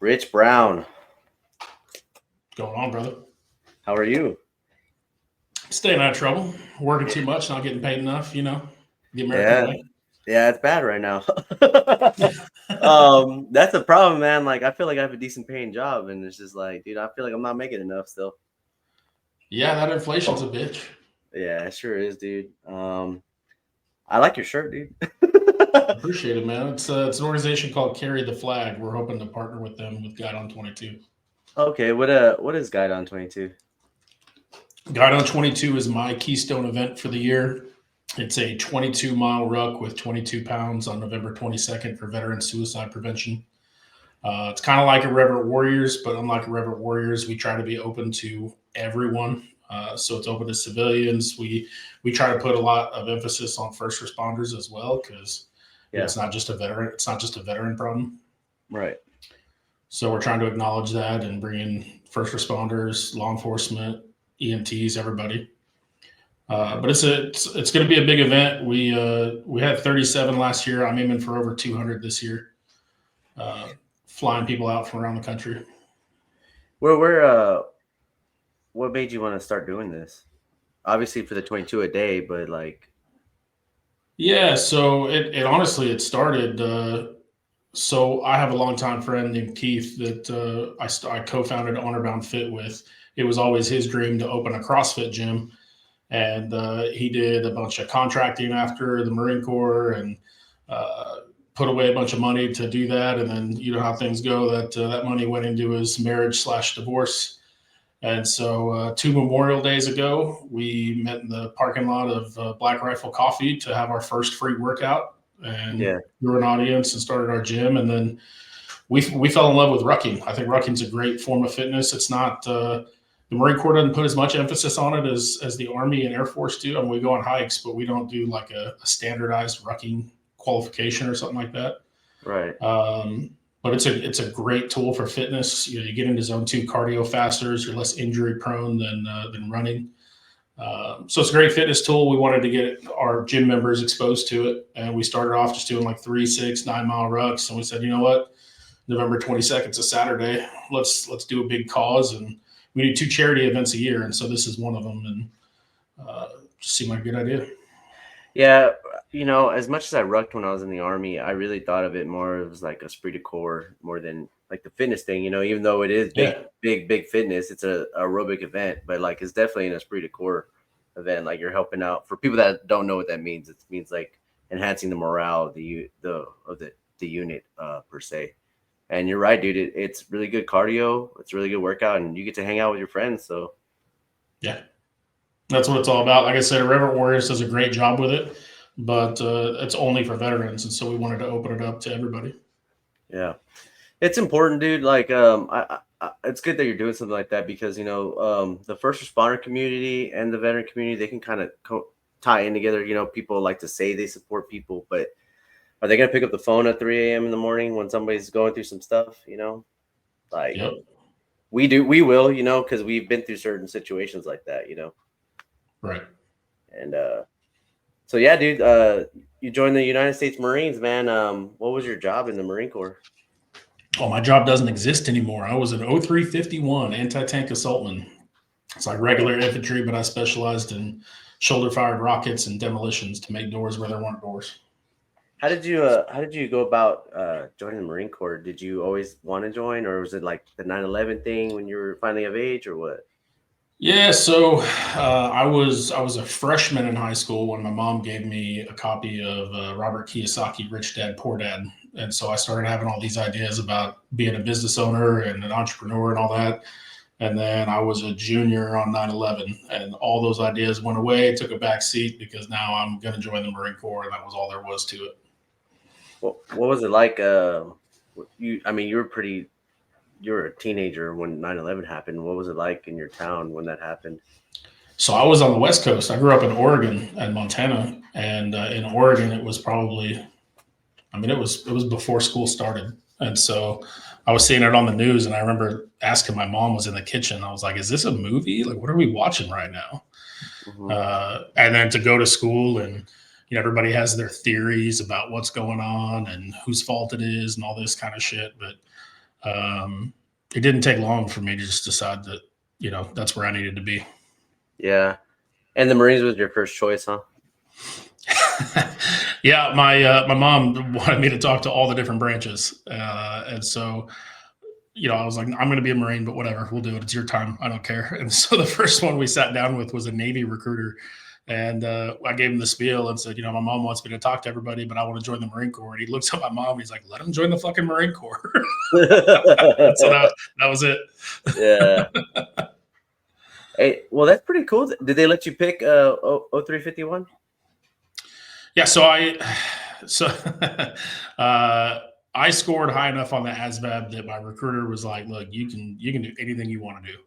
Rich Brown, Going on, brother? how are you? Staying out of trouble, working too much, not getting paid enough, the American Yeah, way. yeah, it's bad right now. That's a problem, man. Like, I feel like I have a decent paying job, and it's just like, dude, I feel like I'm not making enough still. Yeah, that inflation's a bitch. Yeah, it sure is, dude. I like your shirt, dude. Appreciate it, man. It's an organization called Carry the Flag. We're hoping to partner with them with Guide on 22. Okay, what is Guide on 22? Guide on 22 is my keystone event for the year. It's a 22-mile ruck with 22 pounds on November 22nd for veteran suicide prevention. It's kind of like a Reverend Warriors, but unlike a Reverend Warriors, we try to be open to everyone. So it's open to civilians. We try to put a lot of emphasis on first responders as well, because Yeah, it's not just a veteran. It's not just a veteran problem. right. So we're trying to acknowledge that and bring in first responders, law enforcement, EMTs, everybody. But it's going to be a big event. We had 37 last year. I'm aiming for over 200 this year. Uh, Flying people out from around the country. Where what made you want to start doing this? Obviously for the 22 a day, but like, Yeah, so it honestly it started. So I have a longtime friend named Keith that I co-founded Honorbound Fit with. It was always his dream to open a CrossFit gym, and he did a bunch of contracting after the Marine Corps and uh, put away a bunch of money to do that. And then you know how things go. That money went into his marriage/divorce. And so, 2 Memorial Days ago, we met in the parking lot of Black Rifle Coffee to have our first free workout. And yeah, we were an audience and started our gym. And then we fell in love with rucking. I think rucking's a great form of fitness. It's not the Marine Corps doesn't put as much emphasis on it as the Army and Air Force do. I mean, we go on hikes, but we don't do like a standardized rucking qualification or something like that. right. Um, but it's a great tool for fitness. You know, you get into zone 2 cardio faster, you're less injury prone than running. So it's a great fitness tool. We wanted to get our gym members exposed to it, and we started off just doing like 3, 6, 9 mile rucks. And we said, you know what, November 22nd is a Saturday. Let's do a big cause, and we do 2 charity events a year, and so this is one of them. And just seemed like a good idea. Yeah, as much as I rucked when I was in the Army, I really thought of it more as like a esprit de corps more than like the fitness thing. Even though it is big, Yeah, big fitness, it's a aerobic event, but like it's definitely an esprit de corps event. Like you're helping out. For people that don't know what that means, it means like enhancing the morale of the unit per se. And you're right, dude. It's really good cardio. It's a really good workout, and you get to hang out with your friends. So yeah. That's what it's all about. Like I said, Reverend Warriors does a great job with it, but it's only for veterans, and so we wanted to open it up to everybody. yeah. It's important, dude. Like, it's good that you're doing something like that because the first responder community and the veteran community, they can kind of tie in together. People like to say they support people, but are they gonna pick up the phone at 3 a.m. in the morning when somebody's going through some stuff? Like Yep. we will, because we've been through certain situations like that, Right. and so yeah, dude. You joined the United States Marines, man. What was your job in the Marine Corps? Oh, my job doesn't exist anymore. I was an 0351 anti-tank assaultman. It's like Yeah. regular infantry, but I specialized in shoulder-fired rockets and demolitions to make doors where there weren't doors. How did you go about joining the Marine Corps? Did you always want to join, or was it like the 9/11 thing when you were finally of age, or what? Yeah, so I was a freshman in high school when my mom gave me a copy of Robert Kiyosaki, Rich Dad Poor Dad, and so I started having all these ideas about being a business owner and an entrepreneur and all that. And then I was a junior on 9/11, and all those ideas went away, took a back seat because now I'm going to join the Marine Corps, and that was all there was to it. What was it like? You were a teenager when 9/11 happened. What was it like in your town when that happened? So I was on the West Coast. I grew up in Oregon and Montana, and in Oregon it was probably, I mean, it was before school started, and so I was seeing it on the news, and I remember asking my mom was in the kitchen. I was like, "Is this a movie? Like, what are we watching right now?" Hmm. And then to go to school, and everybody has their theories about what's going on and whose fault it is and all this kind of shit. But It didn't take long for me to just decide that, that's where I needed to be. Yeah. And the Marines was your first choice, huh? Yeah, my mom wanted me to talk to all the different branches, and so I was like, I'm going to be a Marine, but whatever, we'll do it. It's your time. I don't care. And so the first one we sat down with was a Navy recruiter. And I gave him the spiel and said, my mom wants me to talk to everybody, but I want to join the Marine Corps. And he looks at my mom and he's like, let him join the fucking Marine Corps. So that was it. Yeah. Hey, well, that's pretty cool. Did they let you pick 0351? Yeah. So I scored high enough on the ASVAB that my recruiter was like, look, you can do anything you want to do.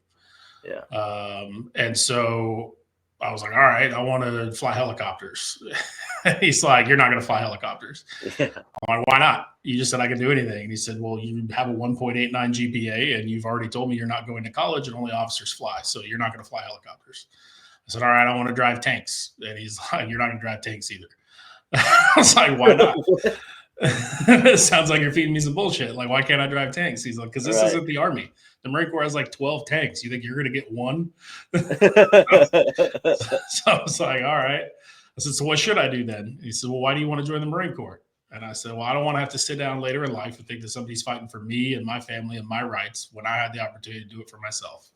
Yeah. And so I was like, all right, I want to fly helicopters. He's like, you're not going to fly helicopters. Yeah. I'm like, why not? You just said I can do anything. And he said, well, you have a 1.89 GPA and you've already told me you're not going to college and only officers fly. So you're not going to fly helicopters. I said, all right, I want to drive tanks. And he's like, you're not going to drive tanks either. I was like, why not? It sounds like you're feeding me some bullshit. Like, why can't I drive tanks? He's like, because this isn't the Army. The Marine Corps has like 12 tanks. You think you're going to get one? So I was like, all right. I said, so what should I do then? He said, well, why do you want to join the Marine Corps? And I said, well, I don't want to have to sit down later in life and think that somebody's fighting for me and my family and my rights when I had the opportunity to do it for myself.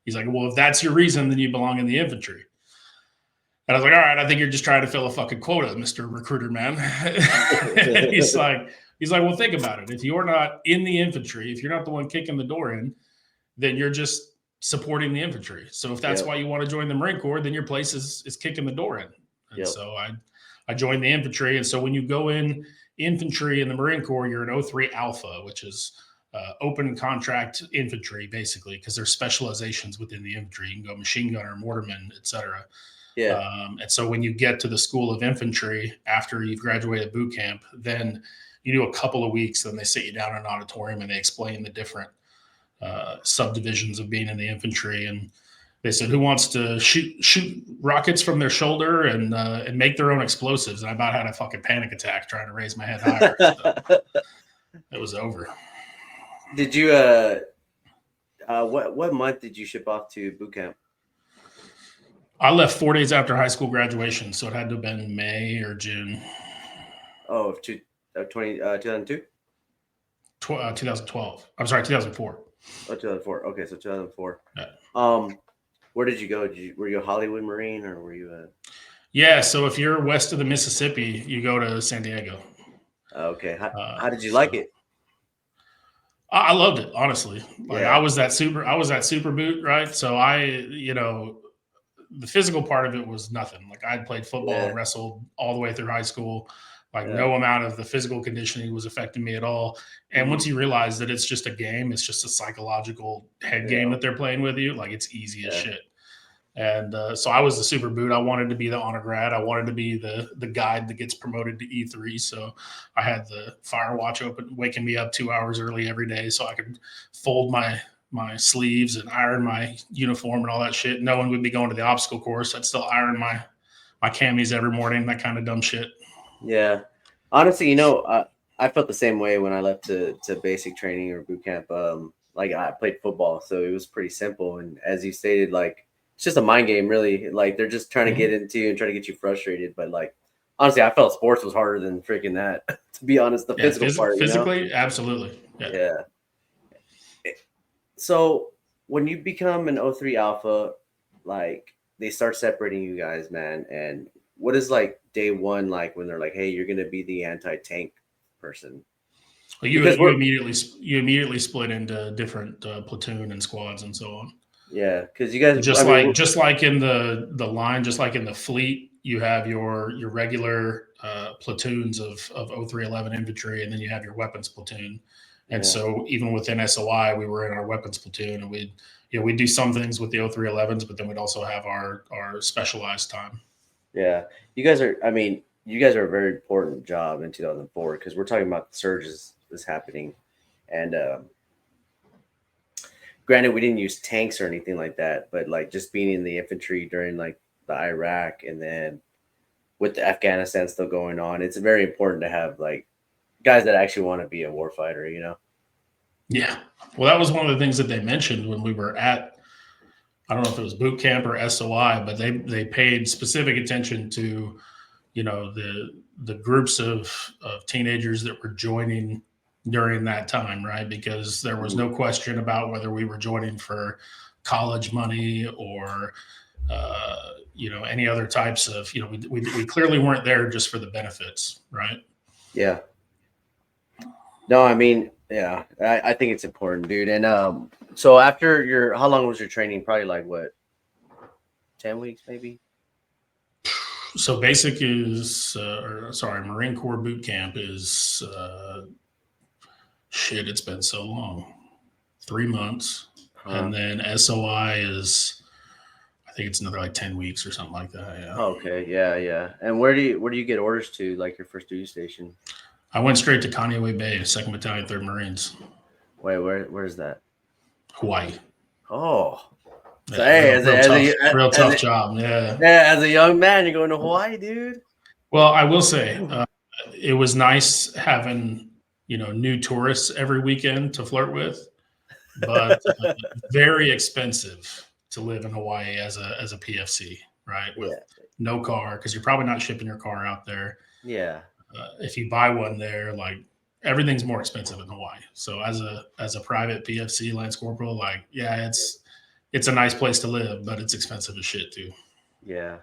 He's like, well, if that's your reason, then you belong in the infantry. And I was like, all right, I think you're just trying to fill a fucking quota, Mr. Recruiter Man. he's like, well, think about it. If you're not in the infantry, if you're not the one kicking the door in, then you're just supporting the infantry. So if that's why you want to join the Marine Corps, then your place is kicking the door in. And so I joined the infantry. And so when you go in infantry in the Marine Corps, you're an 03 Alpha, which is open contract infantry, basically, because there's specializations within the infantry. You can go machine gunner, mortarman, etc. Yeah. And so when you get to the School of Infantry after you've graduated boot camp, then you do a couple of weeks. Then they sit you down in an auditorium and they explain the different subdivisions of being in the infantry. And they said, who wants to shoot rockets from their shoulder and make their own explosives? And I about had a fucking panic attack trying to raise my head higher. So it was over. Did you what month did you ship off to boot camp? I left 4 days after high school graduation, so it had to have been May or June. Oh, 2002? 2012. I'm sorry, 2004. Oh, 2004. Okay, so 2004. Yeah. Where did you go? Were you a Hollywood Marine or were you a? Yeah, so if you're west of the Mississippi, you go to San Diego. Okay, how did you like it? I loved it, honestly. Like I was that super boot, right? So the physical part of it was nothing. Like I'd played football and wrestled all the way through high school. Like no amount of the physical conditioning was affecting me at all. And once you realize that it's just a game, it's just a psychological head game that they're playing with you. Like it's easy as shit. And so I was the super boot. I wanted to be the honor grad. I wanted to be the guide that gets promoted to E3. So I had the fire watch open, waking me up 2 hours early every day so I could fold my sleeves and iron my uniform and all that shit. No one would be going to the obstacle course. I'd still iron my camis every morning, that kind of dumb shit. Yeah. Honestly, I felt the same way when I left to basic training or boot camp. Like I played football, so it was pretty simple. And as you stated, like it's just a mind game, really. Like they're just trying to get into you and try to get you frustrated. But like honestly, I felt sports was harder than freaking that. To be honest, the physical part. Physically, absolutely. Yeah. So when you become an 03 Alpha, like they start separating you guys, man. And what is like day one like when they're like, hey, you're gonna be the anti-tank person? Well, you immediately split into different platoon and squads and so on. Yeah, because you guys just like in the line, just like in the fleet, you have your regular platoons of 0311 infantry, and then you have your weapons platoon. And so even within SOI, we were in our weapons platoon, and we'd do some things with the 0311s, but then we'd also have our specialized time. Yeah, you guys are a very important job in 2004 because we're talking about the surges that's happening, and granted, we didn't use tanks or anything like that, but like just being in the infantry during like the Iraq and then with the Afghanistan still going on, it's very important to have like guys that actually want to be a warfighter, Yeah. Well, that was one of the things that they mentioned when we were at, I don't know if it was boot camp or SOI, but they paid specific attention to, the groups of teenagers that were joining during that time, right? Because there was Mhm. no question about whether we were joining for college money or any other types of, we clearly weren't there just for the benefits, right? Yeah. No, I mean, yeah, I think it's important, dude. And so after how long was your training? Probably like what, 10 weeks, maybe? So basic is, or sorry, Marine Corps boot camp is shit. It's been so long, 3 months, Huh. and then SOI is, I think it's another like 10 weeks or something like that. Yeah, Okay, yeah, yeah. And where do you get orders to, like your first duty station? I went straight to Kaneohe Bay, Second Battalion, Third Marines, Wait, where's that? Hawaii. Oh, so Yeah, hey, real tough job. Yeah. yeah, as a young man, you're going to Hawaii, dude. Well, I will say, it was nice having new tourists every weekend to flirt with, but very expensive to live in Hawaii as a PFC, right? With Yeah, no car, because you're probably not shipping your car out there. yeah, If you buy one there, like everything's more expensive in Hawaii. So as a private PFC Lance Corporal, like yeah, it's a nice place to live, but it's expensive as shit too. yeah.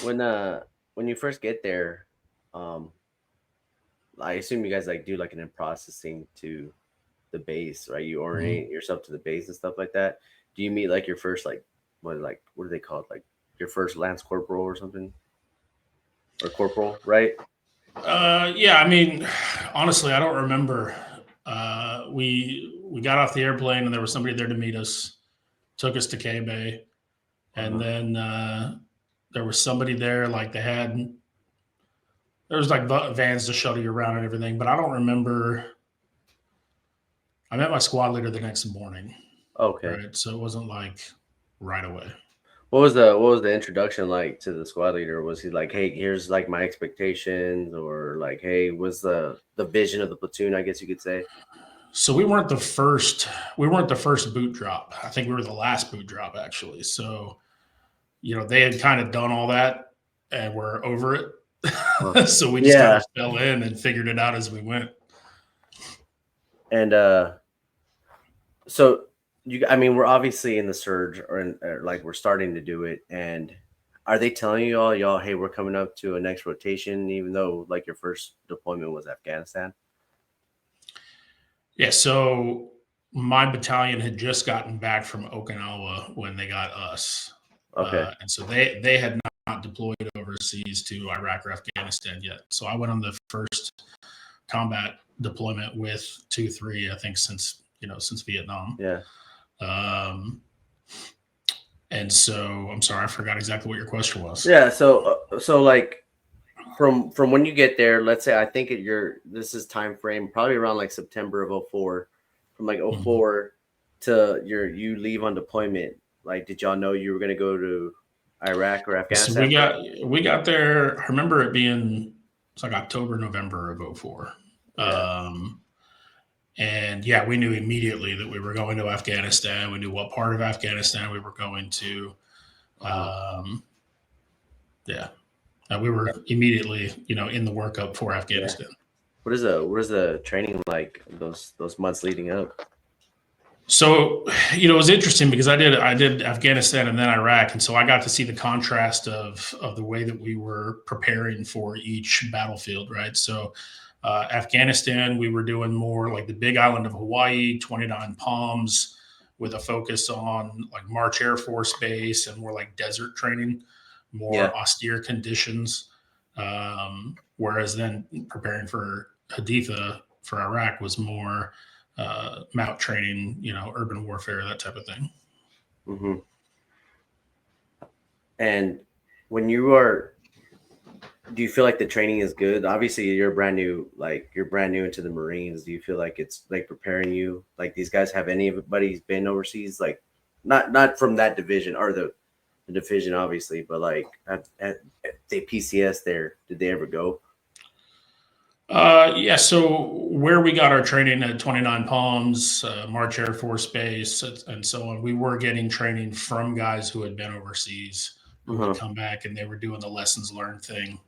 When you first get there, um, I assume you guys like do like an in processing to the base, right? You Mhm. orient yourself to the base and stuff like that. Do you meet like your first what do they call it? Like your first lance corporal or something, or corporal, right? Yeah, I mean, honestly, I don't remember. We got off the airplane and there was somebody there to meet us, took us to K Bay, and Uh-huh. then there was somebody there. Like there was like vans to shuttle you around and everything, but I don't remember. I met my squad leader the next morning, Okay. right? So it wasn't like right away. What was the introduction like to the squad leader? Was he like, "Hey, here's like my expectations," or like, "Hey, was the vision of the platoon?" I guess you could say. So we weren't the first. We weren't the first boot drop. I think we were the last boot drop actually. So they had kind of done all that and we're over Huh. it. So we just kind Yeah, of fell in and figured it out as we went. and so I mean, we're obviously in the surge, or like we're starting to do it, and are they telling you y'all, hey, we're coming up to a next rotation, even though like your first deployment was Afghanistan? Yeah. So my battalion had just gotten back from Okinawa when they got us. Okay, And so they had not deployed overseas to Iraq or Afghanistan yet. So I went on the first combat deployment with 2-3, I think, since Vietnam. yeah. Um, and so I'm sorry, I forgot exactly what your question was. Yeah, so like from when you get there, let's say I think this is time frame probably around like September of '04, from like Mhm. '04 to you leave on deployment. Like, did y'all know you were gonna go to Iraq or So Afghanistan we first? got we got there. I remember it being it's like October, November of '04. Yeah. Um, and yeah, we knew immediately that we were going to Afghanistan. We knew what part of Afghanistan we were going to. Uh-huh. Um, yeah, we were immediately, in the workup for Yeah. Afghanistan. What is the training like those months leading up? So, it was interesting because I did Afghanistan and then Iraq, and so I got to see the contrast of the way that we were preparing for each battlefield, right? So, Afghanistan, we were doing more like the Big Island of Hawaii, 29 Palms, with a focus on like March Air Force Base and more like desert training, Yeah. more austere conditions. Whereas then preparing for Haditha for Iraq was more mount training, urban warfare, that type of thing. Hmm. And when you are, do you feel like the training is good? Obviously, you're brand new into the Marines. Do you feel like it's like preparing you? Like these guys, have anybody's been overseas? Like, not from that division or the division, obviously, but like at the PCS there, did they ever go? Yeah, so where we got our training at 29 Palms, March Air Force Base, and so on, we were getting training from guys who had been overseas, who would Hmm. come back and they were doing the lessons learned thing,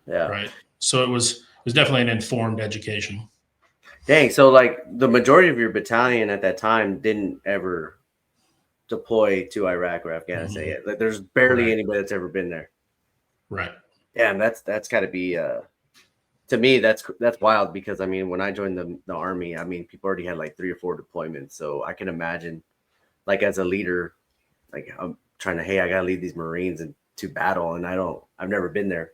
Yeah. right? So it was definitely an informed education. Dang. So like the majority of your battalion at that time didn't ever deploy to Iraq or Afghanistan Mhm. yet. Like there's barely Right, anybody that's ever been there. right. Damn, that's got to be to me that's wild because I mean when I joined the army, I mean people already had like 3 or 4 deployments, so I can imagine like as a leader, like I'm trying to hey I gotta lead these Marines into battle, and I've never been there.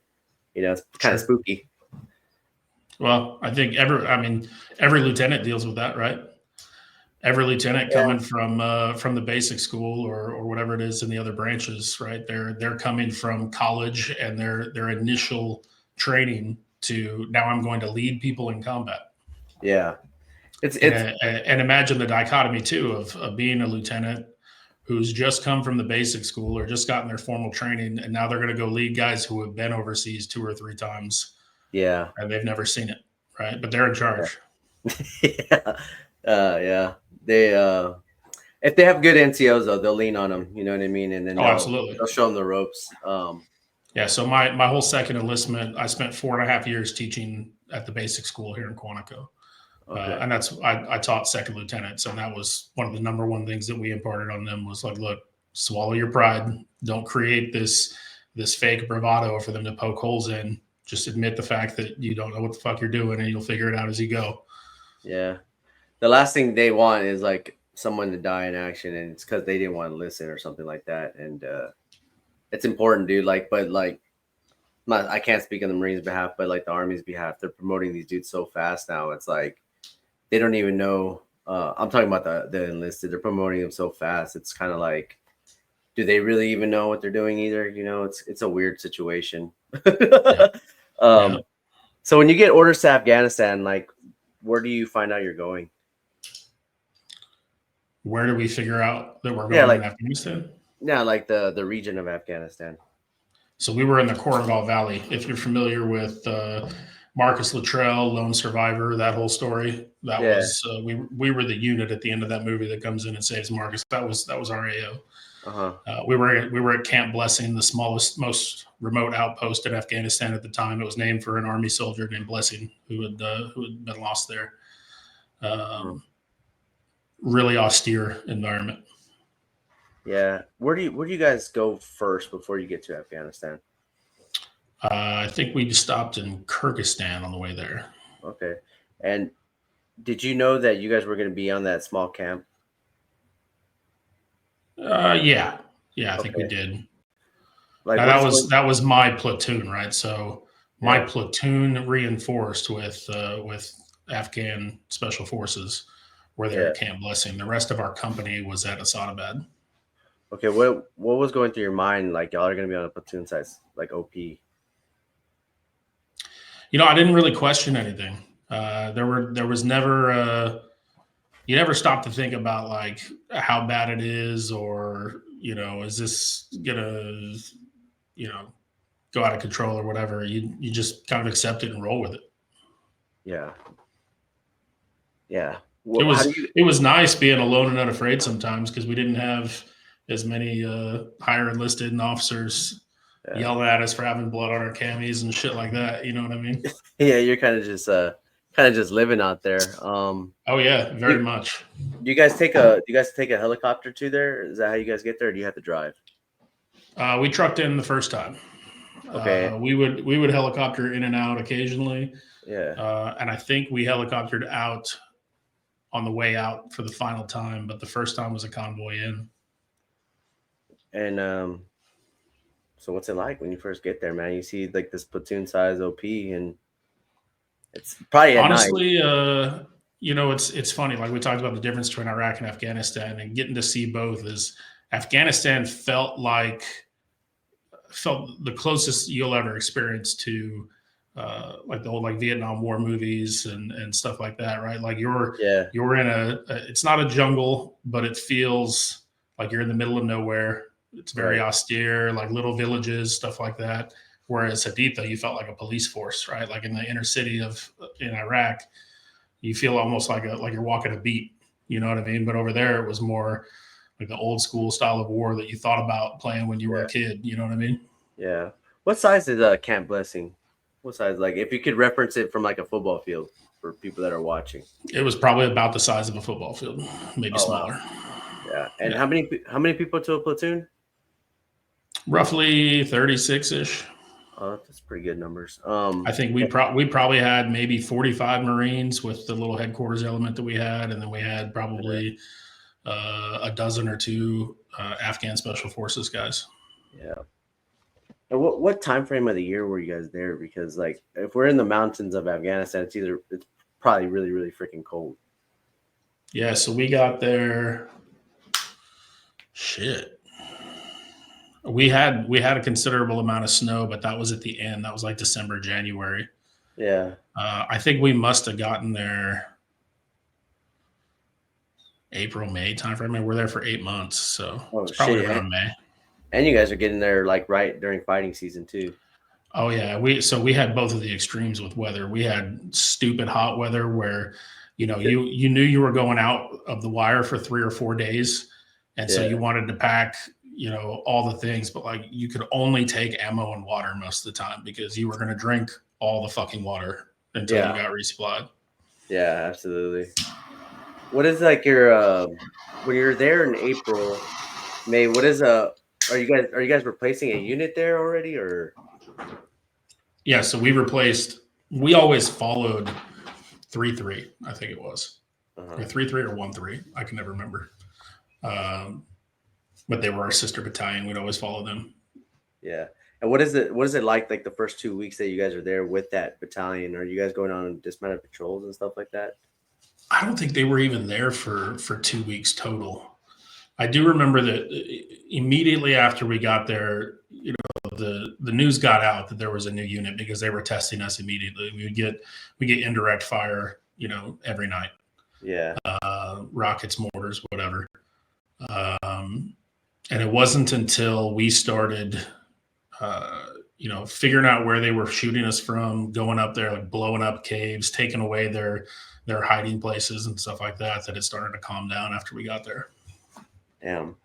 It's kind of Sure. spooky. Well, I think every lieutenant deals with that, right? Every lieutenant Yeah, coming from the basic school or whatever it is in the other branches, right? They're coming from college and their initial training to now I'm going to lead people in combat. yeah. And, It's and imagine the dichotomy too of being a lieutenant who's just come from the basic school or just gotten their formal training, and now they're going to go lead guys who have been overseas 2 or 3 times yeah, and they've never seen it, right? But they're in yeah, charge. yeah, yeah. They if they have good NCOs though, they'll lean on them. You know what I mean, and then Oh, they'll absolutely. they'll show them the ropes. Yeah, so my whole second enlistment, I spent 4.5 years teaching at the basic school here in Quantico, Okay. and I taught second lieutenants, and that was one of the number one things that we imparted on them was like, look, swallow your pride, don't create this fake bravado for them to poke holes in. Just admit the fact that you don't know what the fuck you're doing, and you'll figure it out as you go. Yeah. The last thing they want is like someone to die in action, and it's because they didn't want to listen or something like that. And it's important, dude. Like, but like, I can't speak on the Marines' behalf, but like the Army's behalf, they're promoting these dudes so fast now. It's like they don't even know. I'm talking about the enlisted. They're promoting them so fast. It's kind of like, do they really even know what they're doing either? It's a weird situation. Yeah, yeah. um, so when you get orders to Afghanistan, like, where do you find out you're going? Where do we figure out that we're Yeah, going in like Afghanistan? yeah, like the region of Afghanistan. So we were in the Korengal Valley. If you're familiar with Marcus Luttrell, Lone Survivor, that whole story, that Yeah. was we were the unit at the end of that movie that comes in and saves Marcus. That was our AO. Uh-huh. We were at Camp Blessing, the smallest, most remote outpost in Afghanistan at the time. It was named for an army soldier named Blessing who had been lost there. Mhm. Um, really austere environment. Yeah. Where do you guys go first before you get to Afghanistan? I think we stopped in Kyrgyzstan on the way there. Okay. And did you know that you guys were going to be on that small camp? Yeah, yeah, I think we Okay. did. Like Now what that is was going that was my platoon, right? So my Yeah. platoon reinforced with Afghan special forces were there Yeah. at Camp Blessing. The rest of our company was at Asadabad. Okay, what was going through your mind like y'all are going to be on a platoon size like OP? I didn't really question anything. There was never you never stop to think about like how bad it is or is this gonna you know go out of control or whatever. You just kind of accept it and roll with it. Yeah. Yeah. It How do was you it was nice being alone and unafraid sometimes because we didn't have as many higher enlisted and officers Yeah. yelling at us for having blood on our camis and shit like that. You know what I mean? Yeah, you're kind of just living out there. Oh yeah, very You, much. do you guys take a helicopter to there? Is that how you guys get there, or do you have to drive? We trucked in the first time. Okay. We would helicopter in and out occasionally, Yeah. and I think we helicoptered out on the way out for the final time, but the first time was a convoy in. And so what's it like when you first get there, man? You see like this platoon size OP, and it's probably at night. Honestly, it's funny. Like we talked about the difference between Iraq and Afghanistan, and getting to see both is Afghanistan felt the closest you'll ever experience to like the old like Vietnam War movies and stuff like that, right? Like Yeah. you're in it's not a jungle, but it feels like you're in the middle of nowhere. It's very Right. austere, like little villages, stuff like that. Whereas Haditha, you felt like a police force, right? Like in the inner city in Iraq, you feel almost like you're walking a beat. You know what I mean? But over there, it was more like the old school style of war that you thought about playing when you were a kid. You know what I mean? Yeah. What size is Camp Blessing? What size? Like, if you could reference it from like a football field for people that are watching. It was probably about the size of a football field, maybe Oh wow. smaller. Yeah. And Yeah, how many people to a platoon? roughly 36 ish. Oh, that's pretty good numbers. I think we probably had maybe 45 Marines with the little headquarters element that we had, and then we had probably a dozen or two Afghan Special Forces guys. Yeah. And what time frame of the year were you guys there? Because like, if we're in the mountains of Afghanistan, it's probably really really freaking cold. Yeah, so we got there. Shit. We had a considerable amount of snow, but that was at the end. That was like December, January. Yeah. I think we must have gotten there April, May timeframe. I mean, we're there for 8 months, so Oh it's probably shit. around May. And you guys are getting there like right during fighting season too. Oh yeah, we had both of the extremes with weather. We had stupid hot weather where, you knew you were going out of the wire for 3 or 4 days, and so you Yeah. wanted to pack, all the things, but like you could only take ammo and water most of the time because you were going to drink all the fucking water until you Yeah. got resupplied. Yeah. Absolutely. What is like your when you're there in April, May? What is are you guys replacing a unit there already or? Yeah, so we always followed 3-3, I think it was. Uh-huh. Or 3-3 or 1-3. I can never remember. Um, but they were our sister battalion. We'd always follow them. Yeah. And what is it like the first 2 weeks that you guys are there with that battalion? Are you guys going on dismounted patrols and stuff like that? I don't think they were even there for 2 weeks total. I do remember that immediately after we got there, the news got out that there was a new unit because they were testing us immediately. We get indirect fire, every night, Yeah. rockets, mortars, whatever. And it wasn't until we started, figuring out where they were shooting us from, going up there, like blowing up caves, taking away their hiding places and stuff like that, that it started to calm down after we got there. Damn.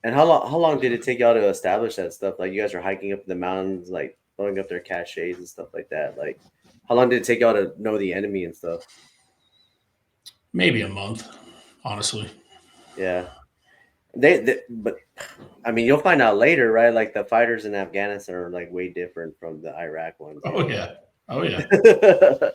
And how long did it take y'all to establish that stuff? Like, you guys are hiking up the mountains, like blowing up their caches and stuff like that. Like, how long did it take y'all to know the enemy and stuff? Maybe a month, honestly. Yeah. But I mean, you'll find out later, right? Like, the fighters in Afghanistan are like way different from the Iraq ones. Oh yeah. Oh yeah. Yeah.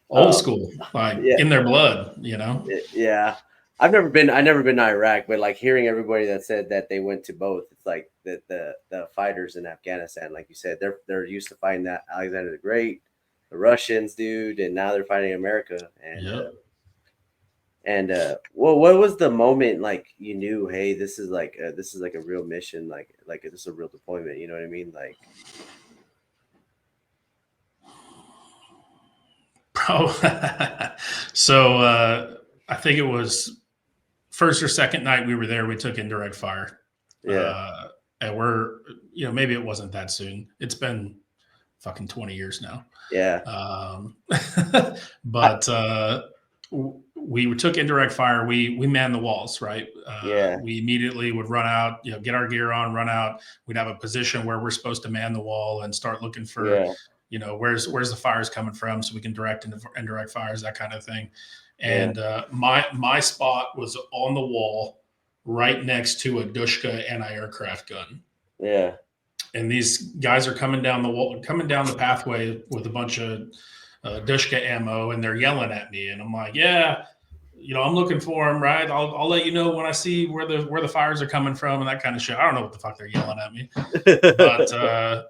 Old school, like Yeah. in their blood, Yeah. I never been to Iraq, but like hearing everybody that said that they went to both, it's like the fighters in Afghanistan, like you said, they're used to fighting that Alexander the Great, the Russians, dude, and now they're fighting America. Yep. Well, what was the moment like you knew, hey, this is like a real mission, like this is a real deployment, you know what I mean? Like, So I think it was first or second night we were there. We took indirect fire, yeah, and maybe it wasn't that soon. It's been fucking 20 years now. yeah, But we took indirect fire. We manned the walls, right? yeah, We immediately would run out, get our gear on, run out. We'd have a position where we're supposed to man the wall and start looking for, yeah, where's the fires coming from, so we can direct into indirect fires, that kind of thing. yeah, And my spot was on the wall, right next to a Dushka anti-aircraft gun. yeah, And these guys are coming down the pathway with a bunch of Dushka ammo, and they're yelling at me, and I'm like, yeah, I'm looking for them, right? I'll let you know when I see where the fires are coming from and that kind of shit. I don't know what the fuck they're yelling at me, but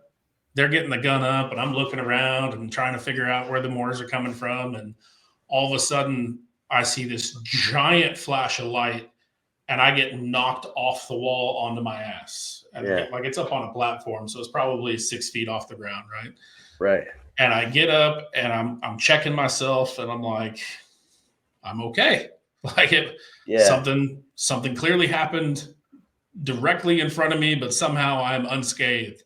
they're getting the gun up, and I'm looking around and trying to figure out where the mortars are coming from, and all of a sudden I see this giant flash of light, and I get knocked off the wall onto my ass. And yeah, like it's up on a platform, so it's probably 6 feet off the ground, right? right, And I get up and I'm checking myself, and I'm like, I'm okay. Like yeah, something clearly happened directly in front of me, but somehow I'm unscathed.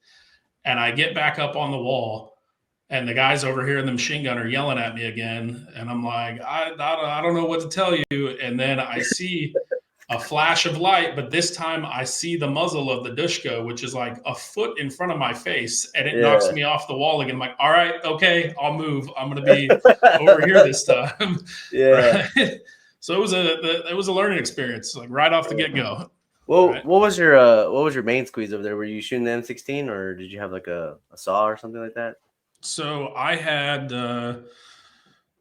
and I get back up on the wall, and the guys over here in the machine gun are yelling at me again, and I'm like, I don't know what to tell you. And then I see a flash of light, but this time I see the muzzle of the Dushka, which is like a foot in front of my face, and it knocks Yeah. me off the wall again. I'm like, all right, okay, I'll move. I'm going to be over here this time, Yeah. right? So it was a learning experience, like right off the get go. Well, Right. what was your main squeeze over there? Were you shooting the M16 or did you have like a saw or something like that? So I had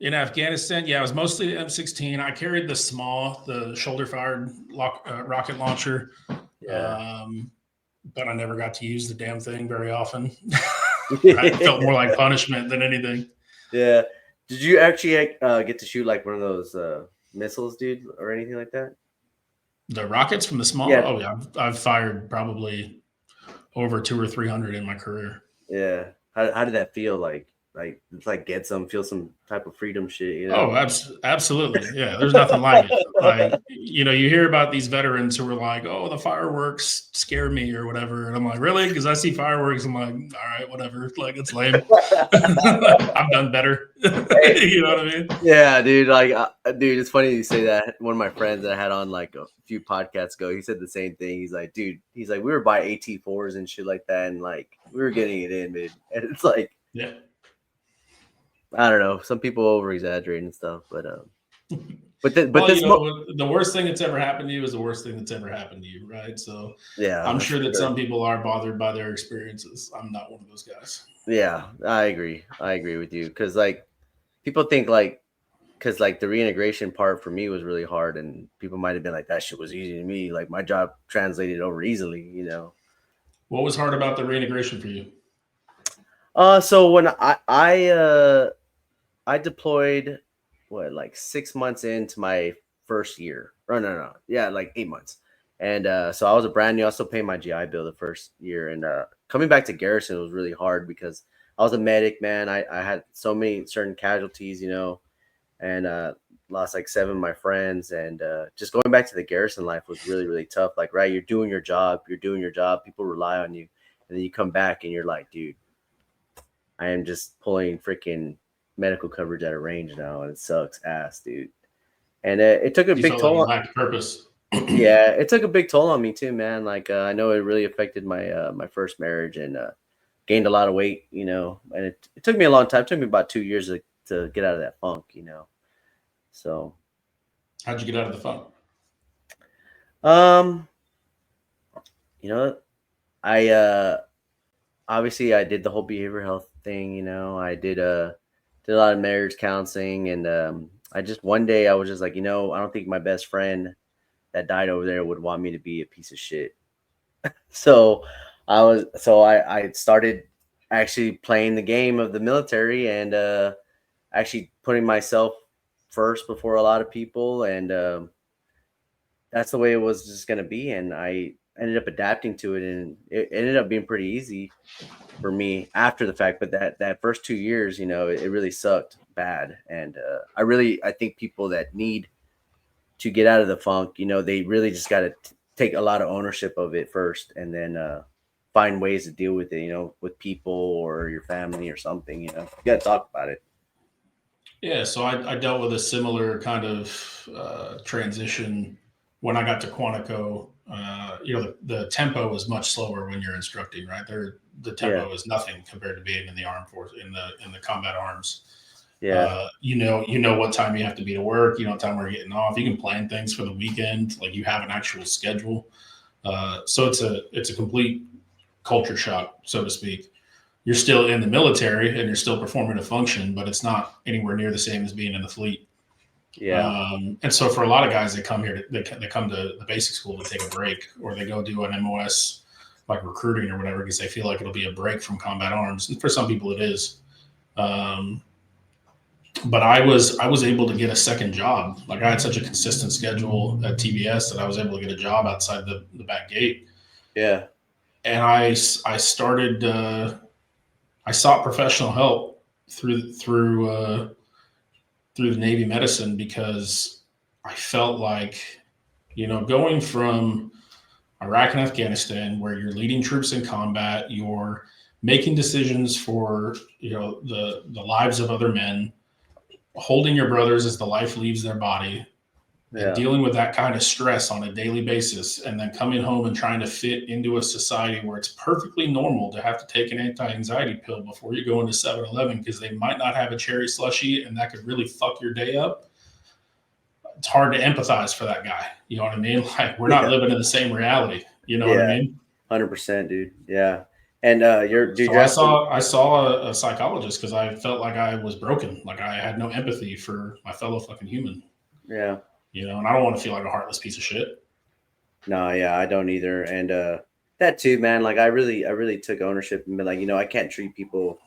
in Afghanistan, yeah, it was mostly the M16. I carried the shoulder fired rocket launcher, Yeah. um, but I never got to use the damn thing very often. Right, it felt more like punishment than anything. Yeah. Did you actually get to shoot like one of those missiles, dude, or anything like that? The rockets from the small, Yeah. oh yeah, I've fired probably over 200 or 300 in my career. Yeah. How did that feel like it's like get some feel some type of freedom shit, you know? Oh, absolutely. Yeah, there's nothing like it. Like, you know, you hear about these veterans who are like, oh, the fireworks scare me or whatever. And I'm like, really? Because I see fireworks. I'm like, all right, whatever. Like, it's lame. I've done better. Hey, You know what I mean? yeah, dude. Like, dude, it's funny you say that. One of my friends that I had on like a few podcasts ago, he said the same thing. He's like, dude, he's like, we were by AT4s and shit like that, and like we were getting it in, dude. And it's like, Yeah. I don't know, some people over exaggerate and stuff, but Well, you this, know, the worst thing that's ever happened to you is the worst thing that's ever happened to you, right? So yeah, I'm that's sure for that sure. some people are bothered by their experiences. I'm not one of those guys. Yeah, I agree. I agree with you because like people think like because like the reintegration part for me was really hard, and people might have been like that shit was easy to me. Like my job translated over easily, you know. What was hard about the reintegration for you? So when I deployed what like 6 months into my first year. Or no, yeah, like 8 months. And so I was a brand new. I also paid my GI Bill the first year, and coming back to Garrison was really hard because I was a medic, man. I had so many certain casualties, you know, and lost like 7 of my friends, and just going back to the Garrison life was really really tough. Like, right, you're doing your job, people rely on you, and then you come back and you're like, dude, I am just pulling freaking medical coverage at a range now, and it sucks ass, dude. And it took a You big felt like toll. you lacked purpose. Yeah, it took a big toll on me too, man. Like I know it really affected my my first marriage, and gained a lot of weight, you know. And it took me a long time. It took me about 2 years to get out of that funk, you know. So, How'd you get out of the funk? um, you know, I obviously I did the whole behavioral health thing, you know. I did a lot of marriage counseling, and I just one day I was just like, you know, I don't think my best friend that died over there would want me to be a piece of shit. So I started actually playing the game of the military, and actually putting myself first before a lot of people, and that's the way it was just going to be, and I ended up adapting to it, and it ended up being pretty easy for me after the fact. But that first 2 years, you know, it really sucked bad, and I think people that need to get out of the funk, you know, they really just got to take a lot of ownership of it first, and then find ways to deal with it, you know, with people or your family or something. You know, you got to talk about it. Yeah, so I dealt with a similar kind of transition when I got to Quantico. You know, the tempo is much slower when you're instructing, right? The Yeah, tempo is nothing compared to being in the armed force in the combat arms. yeah, You know what time you have to be to work. You know what time we're getting off. You can plan things for the weekend. Like you have an actual schedule. So it's a complete culture shock, so to speak. You're still in the military and you're still performing a function, but it's not anywhere near the same as being in the fleet. yeah, And so for a lot of guys, they come here, they come to the basic school to take a break, or they go do an MOS like recruiting or whatever because they feel like it'll be a break from combat arms. And for some people, it is. Um, but I was able to get a second job. Like I had such a consistent schedule at TBS that I was able to get a job outside the back gate. yeah, And I started I sought professional help through the Navy medicine because I felt like, you know, going from Iraq and Afghanistan, where you're leading troops in combat, you're making decisions for, the lives of other men, holding your brothers as the life leaves their body, and Yeah. dealing with that kind of stress on a daily basis, and then coming home and trying to fit into a society where it's perfectly normal to have to take an anti-anxiety pill before you go into 7-Eleven because they might not have a cherry slushy and that could really fuck your day up. It's hard to empathize for that guy. You know what I mean? Like, we're not Yeah. living in the same reality. You know what I Yeah. mean? 100%, dude. Yeah. And So you're asking. I saw a psychologist because I felt like I was broken, like I had no empathy for my fellow fucking human. Yeah. And I don't want to feel like a heartless piece of shit. No, yeah, I don't either. And that too, man. Like I really took ownership and been like, I can't treat people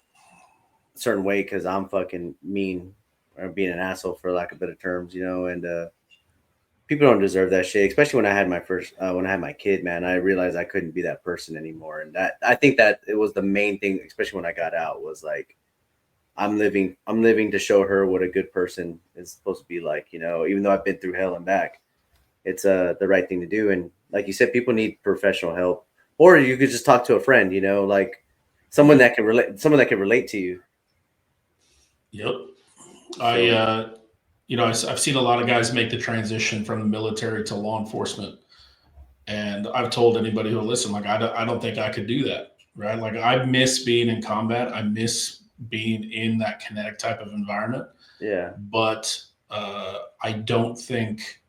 a certain way because I'm fucking mean or being an asshole for lack of better terms, and people don't deserve that shit. Especially when I had when I had my kid, man, I realized I couldn't be that person anymore. And that I think that it was the main thing, especially when I got out, was like I'm living to show her what a good person is supposed to be like, even though I've been through hell and back. It's the right thing to do. And like you said, people need professional help, or you could just talk to a friend, like someone that can relate to you. Yep. So I've seen a lot of guys make the transition from the military to law enforcement, and I've told anybody who will listen, like, I don't think I could do that, right? Like, I miss being in combat. I miss being in that kinetic type of environment, yeah, but I don't think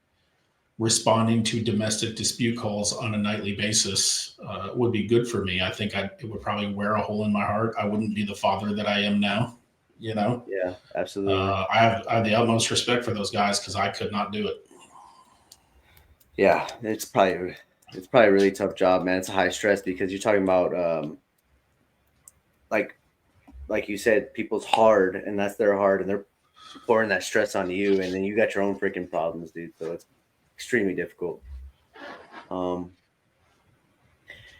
responding to domestic dispute calls on a nightly basis would be good for me. I think it would probably wear a hole in my heart. I wouldn't be the father that I am now. You know, yeah, absolutely. I have the utmost respect for those guys because I could not do it. Yeah, it's probably a really tough job, man. It's a high stress because you're talking about like like you said, people's hard, and that's their hard, and they're pouring that stress on you, and then you got your own freaking problems, dude. So it's extremely difficult. Um,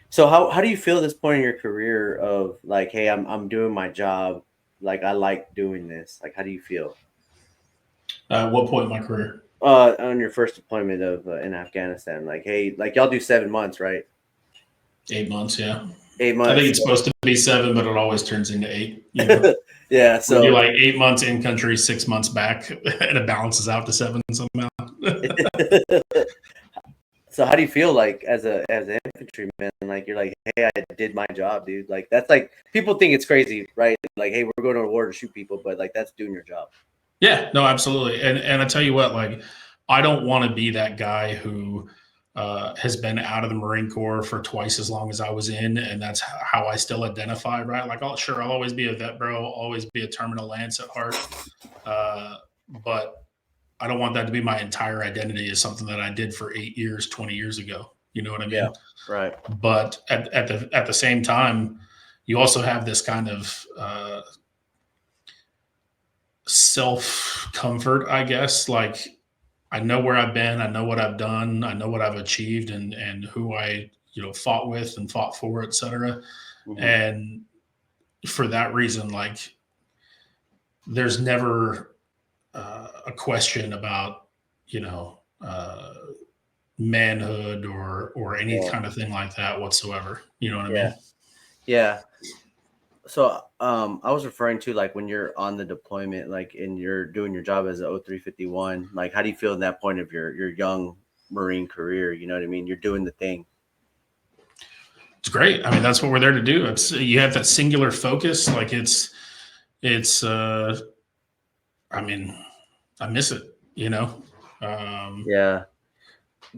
so how do you feel at this point in your career of like, hey, I'm doing my job, like I like doing this. Like, how do you feel? At what point in my career? On your first deployment of in Afghanistan, like, hey, like y'all do 7 months, right? 8 months, yeah. Eight I think months. it's supposed to be 7, but it always turns into 8. You know, Yeah. we do So, like 8 months in country, 6 months back, and it balances out to 7 somehow. so how do you feel like as an infantryman? Like you're like, hey, I did my job, dude. Like that's like people think it's crazy, right? Like, hey, we're going to war to shoot people, but like that's doing your job. Yeah, no, absolutely. And I tell you what, like, I don't want to be that guy who has been out of the Marine Corps for twice as long as I was in, and that's how I still identify, right? Like, I'll always be a vet, bro. I'll always be a terminal Lance at heart. But I don't want that to be my entire identity as something that I did for 8 years, 20 years ago. You know what I Yeah. mean? Right. But at the same time, you also have this kind of self comfort, I guess. Like, I know where I've been, I know what I've done, I know what I've achieved, and who I fought with and fought for, etc. Hmm. And for that reason, like, there's never a question about you know uh, manhood or any Yeah. kind of thing like that whatsoever. You know what I Yeah. mean? Yeah. So I was referring to like when you're on the deployment, like and you're doing your job as a 0351, like how do you feel in that point of your young Marine career? You know what I mean? You're doing the thing. It's great. I mean, that's what we're there to do. It's You have that singular focus. Like, it's. I mean, I miss it. You know. Um, Yeah.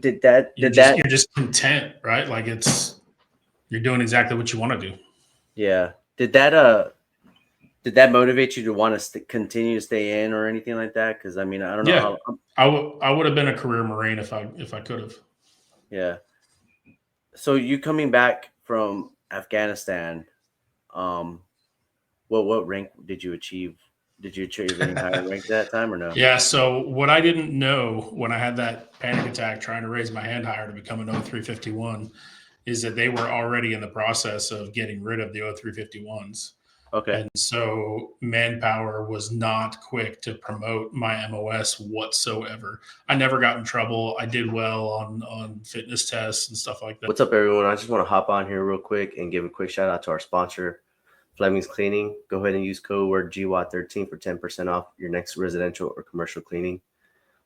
you're Did just that you're just content, right? Like, you're doing exactly what you want to do. yeah. Did that motivate you to want to continue to stay in or anything like that? Because I mean, I don't know Yeah, how. I would have been a career Marine if I could have. Yeah. So you coming back from Afghanistan, um, what rank did you achieve? Did you achieve any higher rank at that time or no? Yeah. So what I didn't know when I had that panic attack trying to raise my hand higher to become an 0351 is that they were already in the process of getting rid of the 0351s. Okay. And so Manpower was not quick to promote my MOS whatsoever. I never got in trouble. I did well on fitness tests and stuff like that. What's up, everyone? I just want to hop on here real quick and give a quick shout out to our sponsor. Fleming's Cleaning. Go ahead and use code word GWAT13 for 10% off your next residential or commercial cleaning.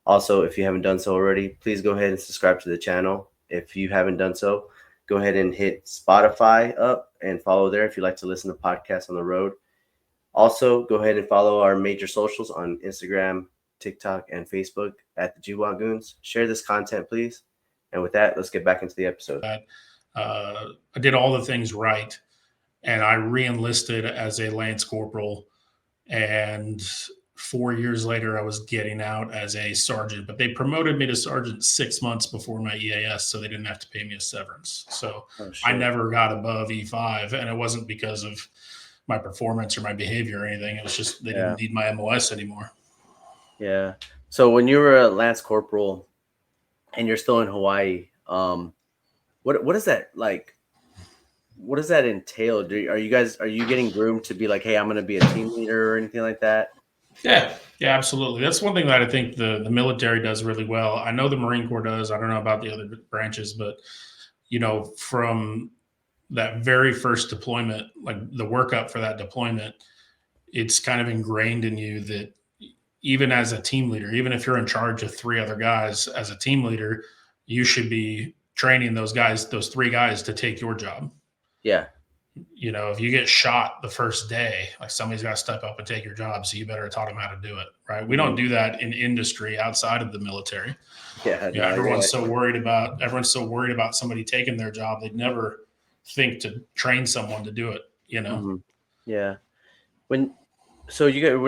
Also, if you haven't done so already, please go ahead and subscribe to the channel. If you haven't done so, go ahead and hit Spotify up and follow there if you like to listen to podcasts on the road. Also, go ahead and follow our major socials on Instagram, TikTok, and Facebook at the GWAT Goons. Share this content, please. And with that, let's get back into the episode. I did all the things right, and I re-enlisted as a lance corporal. And 4 years later, I was getting out as a sergeant, but they promoted me to sergeant 6 months before my EAS, so they didn't have to pay me a severance. So I never got above E5, and it wasn't because of my performance or my behavior or anything. It was just they didn't need my MOS anymore. Yeah. So when you were a lance corporal and you're still in Hawaii, what is that like? What does that entail? Are you getting groomed to be like, hey, I'm going to be a team leader or anything like that? Yeah, absolutely. That's one thing that I think the military does really well. I know the Marine Corps does. I don't know about the other branches, but from that very first deployment, like the workup for that deployment, it's kind of ingrained in you that even as a team leader, even if you're in charge of 3 other guys, as a team leader, you should be training those 3 guys to take your job. Yeah. If you get shot the first day, like somebody's got to step up and take your job. So you better have taught them how to do it. Right. We don't do that in industry outside of the military. Yeah. Everyone's so worried about somebody taking their job. They'd never think to train someone to do it, Mm-hmm. Yeah. When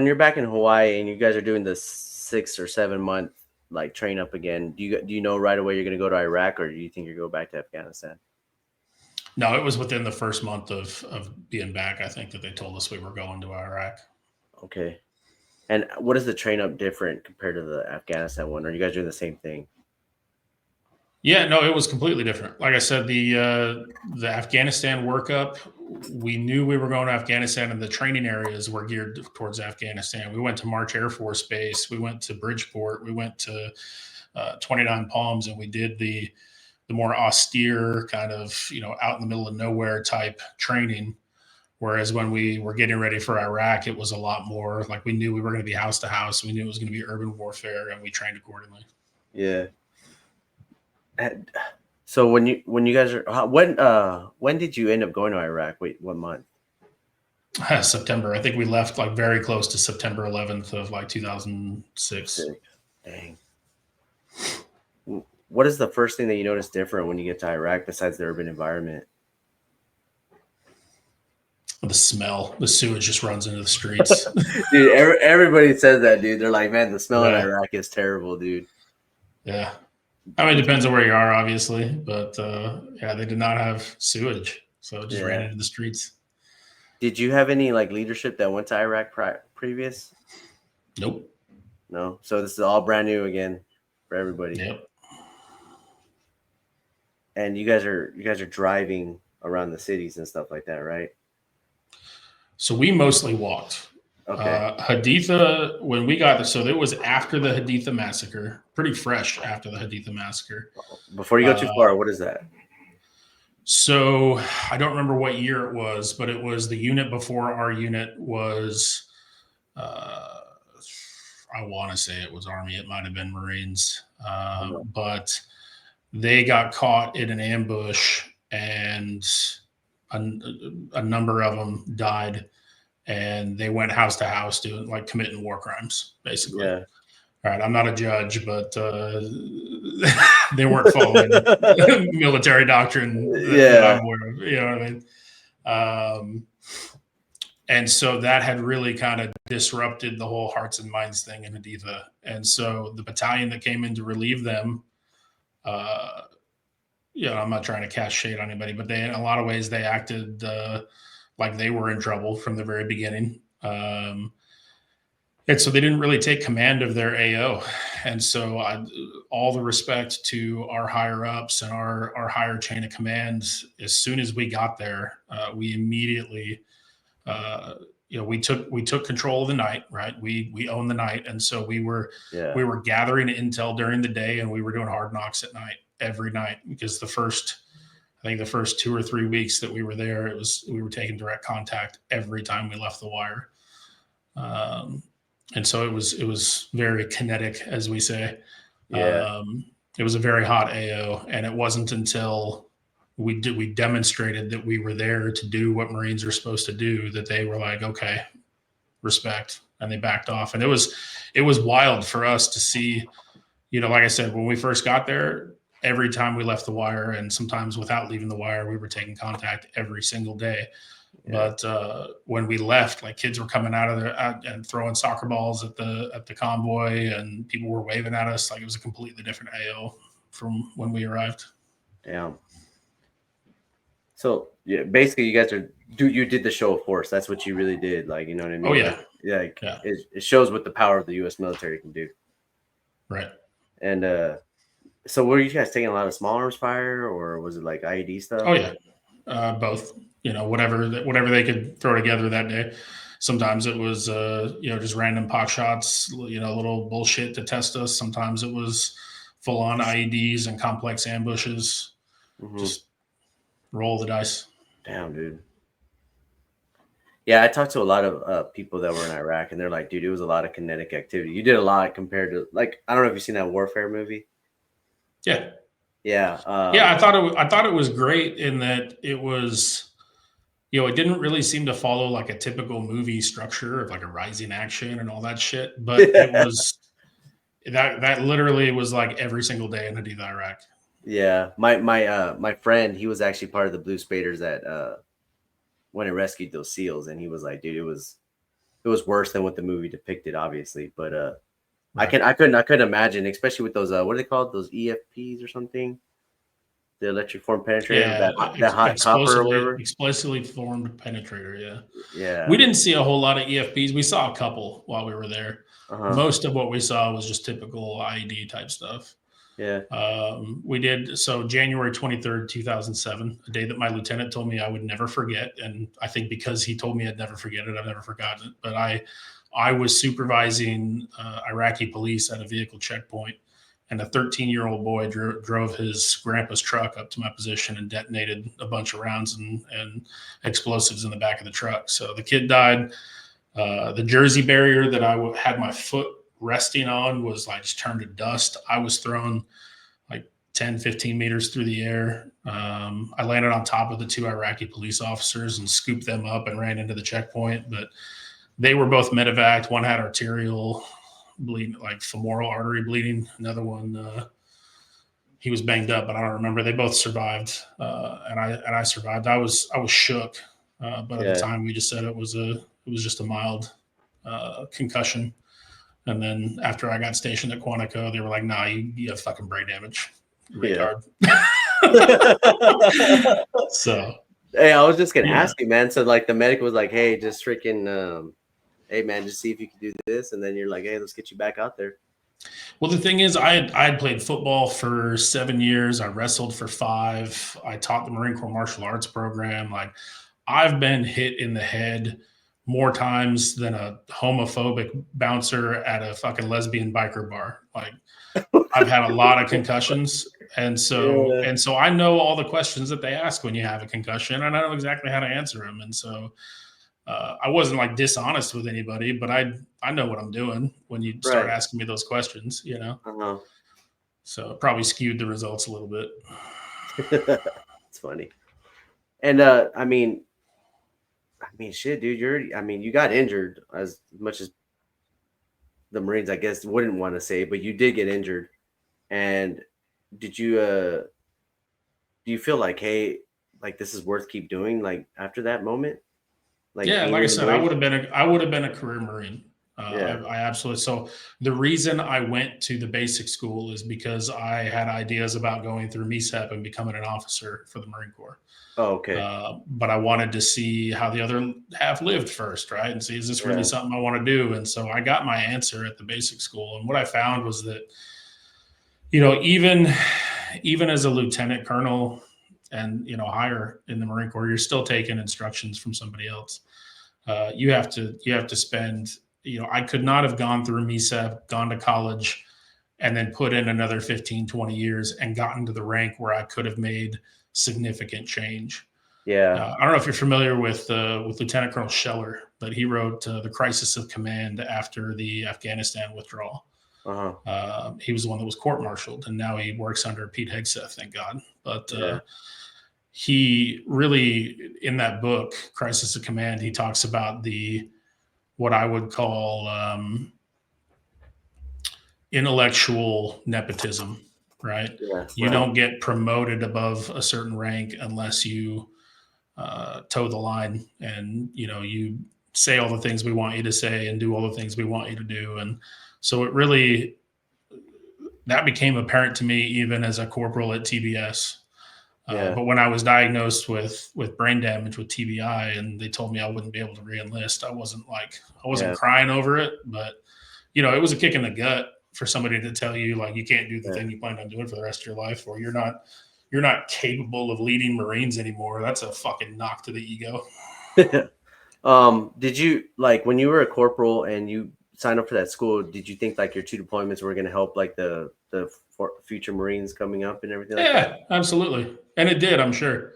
you're back in Hawaii and you guys are doing the 6 or 7 month like train up again, do you know right away you're going to go to Iraq, or do you think you're going back to Afghanistan? No, it was within the first month of being back. I think that they told us we were going to Iraq. Okay. And what is the train up different compared to the Afghanistan one? Are you guys doing the same thing? Yeah, no, it was completely different. Like I said, the Afghanistan workup, we knew we were going to Afghanistan, and the training areas were geared towards Afghanistan. We went to March Air Force Base, we went to Bridgeport, we went to 29 Palms, and we did the more austere kind of out in the middle of nowhere type training. Whereas when we were getting ready for Iraq, it was a lot more like we knew we were going to be house to house. We knew it was going to be urban warfare, and we trained accordingly. Yeah. So when you guys are when did you end up going to Iraq? Wait, what month? September. I think we left like very close to September 11th of like 2006. Dang. What is the first thing that you notice different when you get to Iraq besides the urban environment? The smell. The sewage just runs into the streets. Dude, everybody says that, dude. They're like, man, the smell in Iraq is terrible, dude. Yeah. I mean, it depends on where you are, obviously. But they did not have sewage. So it just ran into the streets. Did you have any like leadership that went to Iraq previous? Nope. No. So this is all brand new again for everybody. Yep. And you guys are driving around the cities and stuff like that, right? So we mostly walked. Okay. Haditha, when we got there, so it was after the Haditha massacre, pretty fresh after the Haditha massacre. Before you go too far, what is that? So I don't remember what year it was, but it was the unit before our unit was, I want to say it was Army. It might have been Marines. But they got caught in an ambush, and a number of them died, and they went house to house doing like committing war crimes, basically. Yeah. All right, I'm not a judge, but they weren't following military doctrine that I'm aware of. You know what I mean? And so that had really kind of disrupted the whole hearts and minds thing in Haditha. And so the battalion that came in to relieve them, I'm not trying to cast shade on anybody, but in a lot of ways they acted like they were in trouble from the very beginning. And so they didn't really take command of their AO. And so all the respect to our higher ups and our higher chain of command, as soon as we got there, we immediately, we took control of the night, right? We owned the night. And so we were gathering intel during the day, and we were doing hard knocks at night, every night, because the first I think the first 2 or 3 weeks that we were there, we were taking direct contact every time we left the wire. Um, and so it was very kinetic, as we say. Yeah. Um, it was a very hot AO, and it wasn't until we demonstrated that we were there to do what Marines are supposed to do that they were like, okay, respect, and they backed off. And it was wild for us to see. Like I said, when we first got there, every time we left the wire, and sometimes without leaving the wire, we were taking contact every single day. Yeah. But when we left, like kids were coming out of there and throwing soccer balls at the convoy, and people were waving at us. Like it was a completely different AO from when we arrived. Damn. So yeah, basically, you guys you did the show of force. That's what you really did. Like, you know what I mean? Oh yeah, like yeah, it shows what the power of the U.S. military can do. right. And so were you guys taking a lot of small arms fire, or was it like IED stuff? Oh yeah, both. Whatever they could throw together that day. Sometimes it was just random pot shots, little bullshit to test us. Sometimes it was full on IEDs and complex ambushes. Mm-hmm. Just roll the dice. Damn, dude. Yeah, I talked to a lot of people that were in Iraq, and they're like, dude, it was a lot of kinetic activity. You did a lot compared to, like, I don't know if you've seen that Warfare movie. Yeah, Yeah. yeah. I thought it was great in that it was. It didn't really seem to follow like a typical movie structure of like a rising action and all that shit, but it was that literally was like every single day in Hadith, Iraq. Yeah. My friend, he was actually part of the Blue Spaders that when it rescued those SEALs, and he was like, dude, it was worse than what the movie depicted, obviously. But Right. I couldn't imagine, especially with those what are they called? Those EFPs or something? The electric form penetrator, Yeah, that hot copper or whatever. explosively formed penetrator. Yeah, we Yeah. didn't see a whole lot of EFPs. We saw a couple while we were there. Uh-huh. Most of what we saw was just typical IED type stuff. Yeah. We did so January 23rd, 2007, a day that my lieutenant told me I would never forget. And I think because he told me I'd never forget it, I've never forgotten it. But I was supervising Iraqi police at a vehicle checkpoint, and a 13-year-old boy drove his grandpa's truck up to my position and detonated a bunch of rounds and explosives in the back of the truck. So the kid died. The Jersey barrier that I had my foot resting on was like just turned to dust. I was thrown like 10, 15 meters through the air. I landed on top of the two Iraqi police officers and scooped them up and ran into the checkpoint. But they were both medevaced. One had arterial bleeding, like femoral artery bleeding. Another one, he was banged up, but I don't remember. They both survived, and I survived. I was shook, but at the Yeah. time we just said it was just a mild concussion. And then after I got stationed at Quantico, they were like, "Nah, you have fucking brain damage, Yeah. retard." So, Hey, I was just gonna yeah. ask you, man. So like the medic was like, hey, just freaking hey man, just see if you can do this, and then you're like, hey, let's get you back out there. Well, the thing is, I had played football for 7 years. I wrestled for 5. I taught the Marine Corps martial arts program. Like, I've been hit in the head more times than a homophobic bouncer at a fucking lesbian biker bar. Like, I've had a lot of concussions, and so Yeah. and so I know all the questions that they ask when you have a concussion, and I know exactly how to answer them. And so I wasn't like dishonest with anybody, but I know what I'm doing when you start Right. asking me those questions. Uh-huh. So it probably skewed the results a little bit. It's funny. And I mean, shit, dude, you got injured as much as the Marines, I guess, wouldn't want to say, but you did get injured. And did you do you feel like, hey, like this is worth keep doing, like after that moment, like Yeah, being like I in the said, I Marines? would have been a career Marine. Yeah. I absolutely. So the reason I went to the basic school is because I had ideas about going through MESEP and becoming an officer for the Marine Corps. Oh, okay. But I wanted to see how the other half lived first, right? And see, is this really Yeah. something I want to do? And so I got my answer at the basic school. And what I found was that, even as a lieutenant colonel and, higher in the Marine Corps, you're still taking instructions from somebody else. You have to spend, I could not have gone through MESEP, gone to college, and then put in another 15, 20 years and gotten to the rank where I could have made significant change. Yeah. I don't know if you're familiar with Lieutenant Colonel Scheller, but he wrote The Crisis of Command after the Afghanistan withdrawal. Uh-huh. He was the one that was court-martialed, and now he works under Pete Hegseth, thank God. But Yeah. he really, in that book, Crisis of Command, he talks about what I would call intellectual nepotism, right? Yeah. You Right. don't get promoted above a certain rank unless you toe the line, and you say all the things we want you to say and do all the things we want you to do. And so it really, that became apparent to me even as a corporal at TBS. Yeah. But when I was diagnosed with brain damage with TBI, and they told me I wouldn't be able to reenlist, I wasn't Yeah. crying over it, but it was a kick in the gut for somebody to tell you like you can't do the Yeah. thing you planned on doing for the rest of your life, or you're not capable of leading Marines anymore. That's a fucking knock to the ego. Did you, like, when you were a corporal and you signed up for that school, did you think like your 2 deployments were going to help like the future Marines coming up and everything like that? Yeah, absolutely. And it did, I'm sure.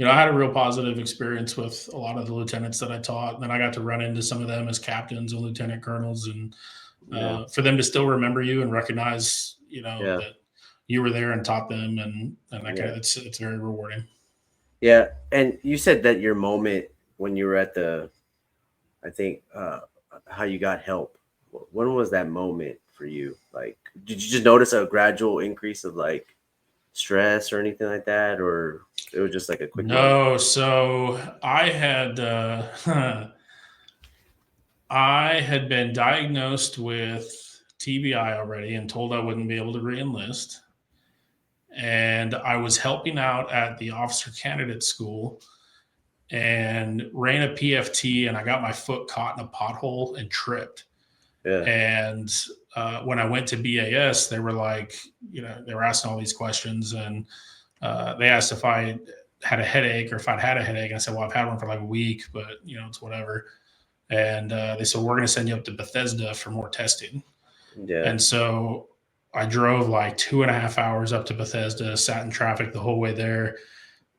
I had a real positive experience with a lot of the lieutenants that I taught. And then I got to run into some of them as captains and lieutenant colonels. And Yeah. for them to still remember you and recognize, Yeah. that you were there and taught them, and that kind Yeah. of, it's very rewarding. Yeah. And you said that your moment when you were at I think, how you got help. When was that moment for you? Like, did you just notice a gradual increase of like stress or anything like that, or it was just like a quick moment? No, so I had I had been diagnosed with TBI already and told I wouldn't be able to reenlist. And I was helping out at the officer candidate school and ran a PFT, and I got my foot caught in a pothole and tripped. Yeah. And when I went to BAS, they were like, they were asking all these questions, and they asked if I had a headache or if I'd had a headache. And I said, well, I've had one for like a week, but it's whatever. And they said, we're going to send you up to Bethesda for more testing. Yeah. And so I drove like 2.5 hours up to Bethesda, sat in traffic the whole way there,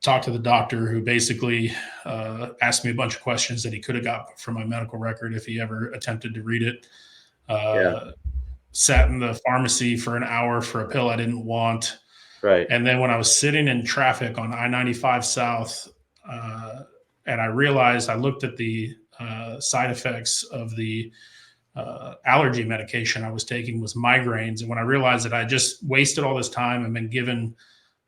talked to the doctor, who basically asked me a bunch of questions that he could have got from my medical record if he ever attempted to read it. Yeah. Sat in the pharmacy for an hour for a pill I didn't want. Right. And then when I was sitting in traffic on I-95 South, and I realized, I looked at the side effects of the allergy medication I was taking was migraines. And when I realized that I just wasted all this time and been given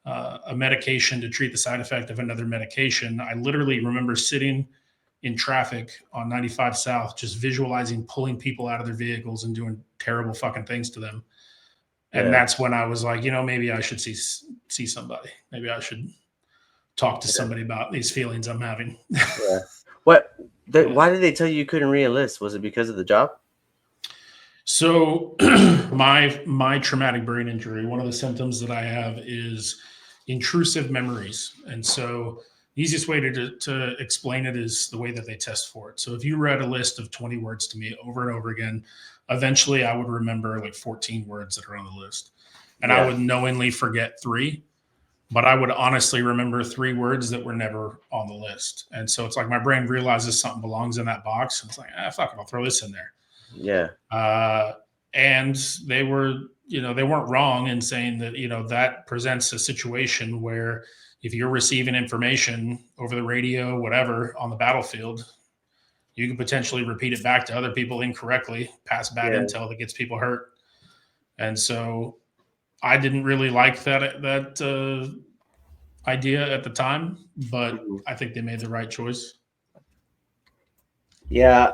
a medication to treat the side effect of another medication, I literally remember sitting in traffic on 95 South, just visualizing pulling people out of their vehicles and doing terrible fucking things to them. And Yeah. that's when I was like, maybe I should see somebody. Maybe I should talk to Yeah. somebody about these feelings I'm having. Yeah. What? Yeah. Why did they tell you couldn't re-enlist? Was it because of the job? So my traumatic brain injury, one of the symptoms that I have is intrusive memories. And so the easiest way to explain it is the way that they test for it. So if you read a list of 20 words to me over and over again, eventually I would remember like 14 words that are on the list. And I Yeah. would knowingly forget 3, but I would honestly remember 3 words that were never on the list. And so it's like my brain realizes something belongs in that box. And it's like, fuck it, I'll throw this in there. Yeah. Uh, and they were, they weren't wrong in saying that, that presents a situation where if you're receiving information over the radio, whatever, on the battlefield, you can potentially repeat it back to other people incorrectly, pass bad Yeah. intel that gets people hurt. And so I didn't really like that idea at the time, but Mhm. I think they made the right choice. Yeah.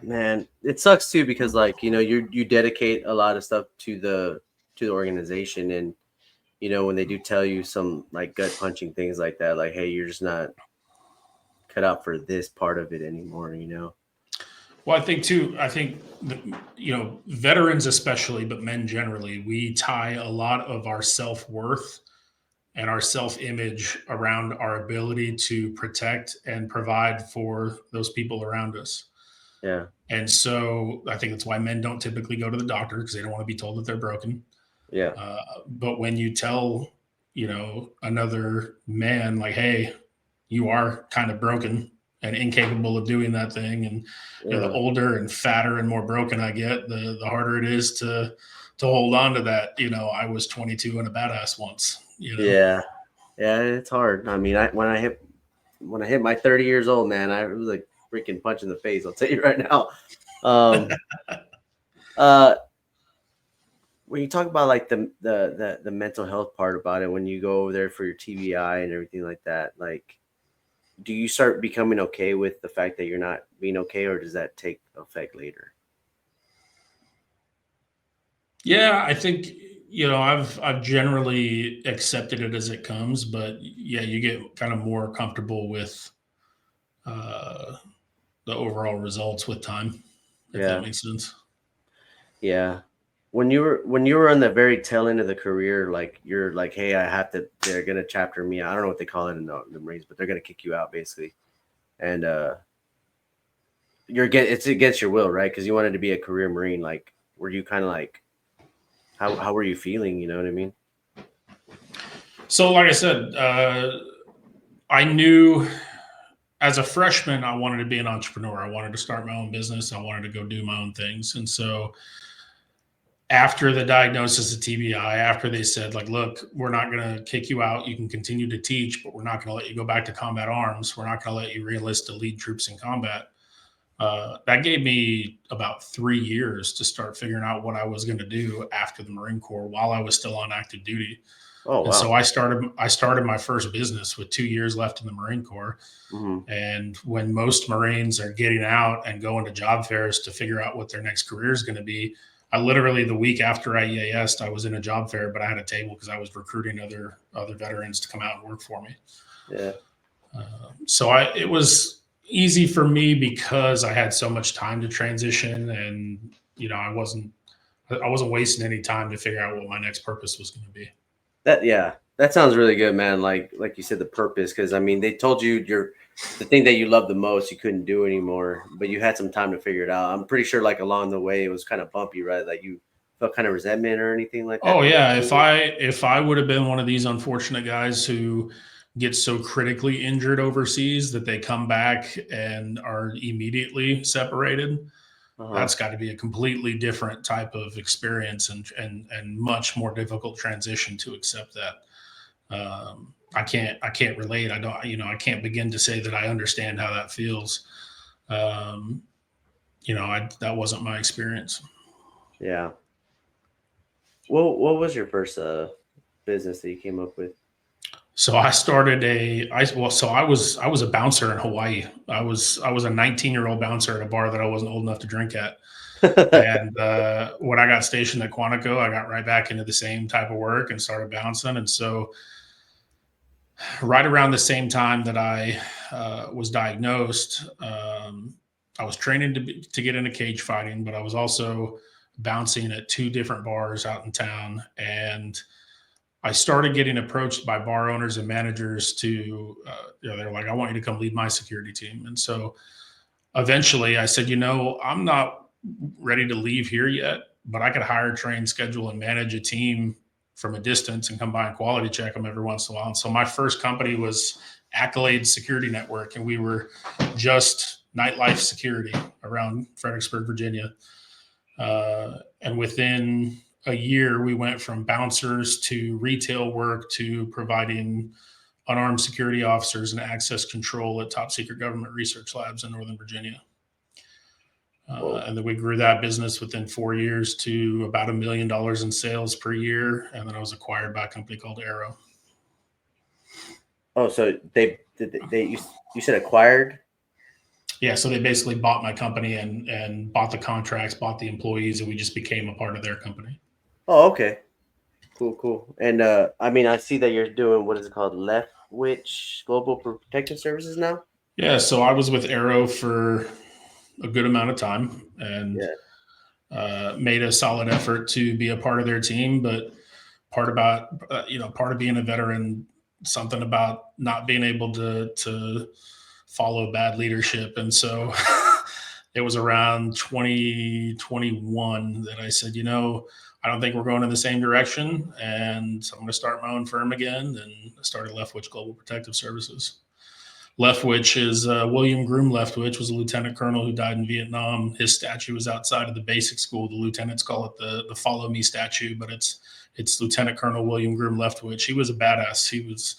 Man, it sucks too because like you dedicate a lot of stuff to the organization, and when they do tell you some like gut punching things like that, like, hey, you're just not cut out for this part of it anymore. Well, I think, veterans especially, but men generally, we tie a lot of our self worth and our self image around our ability to protect and provide for those people around us. Yeah. And so I think that's why men don't typically go to the doctor, because they don't want to be told that they're broken. Yeah. But when you tell another man like, hey, you are kind of broken and incapable of doing that thing. And the Yeah. older and fatter and more broken I get, the harder it is to hold on to that. I was 22 and a badass once. Yeah. Yeah, it's hard. I mean, when I hit my 30 years old, man, I was like freaking punch in the face. I'll tell you right now. Um, uh, when you talk about like the mental health part about it, when you go over there for your TBI and everything like that, like, do you start becoming okay with the fact that you're not being okay, or does that take effect later? Yeah, I think I've generally accepted it as it comes, but yeah, you get kind of more comfortable with uh, the overall results with time, if that Yeah. makes sense. Yeah. When you were on the very tail end of the career, like you're like, hey, I have to. They're gonna chapter me out. I don't know what they call it in the Marines, but they're gonna kick you out basically, and it's against your will, right? Because you wanted to be a career Marine. Like, were you kind of like, how were you feeling? You know what I mean? So, like I said, I knew as a freshman I wanted to be an entrepreneur. I wanted to start my own business. I wanted to go do my own things, and so after the diagnosis of TBI, after they said, like, look, we're not going to kick you out. You can continue to teach, but we're not going to let you go back to combat arms. We're not going to let you reenlist to lead troops in combat. That gave me about 3 years to start figuring out what I was going to do after the Marine Corps while I was still on active duty. Oh And so wow. I started my first business with 2 years left in the Marine Corps. Hmm. And when most Marines are getting out and going to job fairs to figure out what their next career is going to be, I literally the week after I EAS'd, I was in a job fair, but I had a table because I was recruiting other veterans to come out and work for me. Yeah. It was easy for me because I had so much time to transition, and I wasn't wasting any time to figure out what my next purpose was going to be. That sounds really good, man. Like you said, the purpose, because I mean, they told you the thing that you love the most, you couldn't do anymore, but you had some time to figure it out. I'm pretty sure, like along the way, it was kind of bumpy, right? Like you felt kind of resentment or anything like that Oh towards yeah, the if end? I would have been one of these unfortunate guys who gets so critically injured overseas that they come back and are immediately separated, Uh-huh. that's got to be a completely different type of experience and much more difficult transition to accept that. I can't relate. I don't I can't begin to say that I understand how that feels. Um, that wasn't my experience. Yeah. What was your first business that you came up with? So I started a I well so I was a bouncer in Hawaii. I was a 19-year-old bouncer at a bar that I wasn't old enough to drink at. And when I got stationed at Quantico, I got right back into the same type of work and started bouncing. And so right around the same time that I was diagnosed, I was training to get into cage fighting, but I was also bouncing at two different bars out in town. And I started getting approached by bar owners and managers to, they're like, I want you to come lead my security team. And so eventually I said, I'm not ready to leave here yet, but I could hire, train, schedule, and manage a team from a distance and come by and quality check them every once in a while. And so my first company was Accolade Security Network, and we were just nightlife security around Fredericksburg, Virginia. And within a year, we went from bouncers to retail work to providing unarmed security officers and access control at top secret government research labs in Northern Virginia. Whoa. And then we grew that business within 4 years to about $1 million in sales per year. And then I was acquired by a company called Arrow. Oh, so you said acquired? Yeah, so they basically bought my company and bought the contracts, bought the employees, and we just became a part of their company. Oh, okay. Cool, cool. And I mean, I see that you're doing what is it called, Left Witch Global Protective Services now. Yeah, so I was with Arrow for a good amount of time and Yeah. made a solid effort to be a part of their team. But part of being a veteran, something about not being able to follow bad leadership, and so it was around 2021 that I said, I don't think we're going in the same direction, and so I'm going to start my own firm again. And I started Leftwich Global Protective Services. Leftwich is William Groom Leftwich was a lieutenant colonel who died in Vietnam. His statue was outside of the basic school. The lieutenants call it the Follow Me statue, but it's Lieutenant Colonel William Groom Leftwich. He was a badass. He was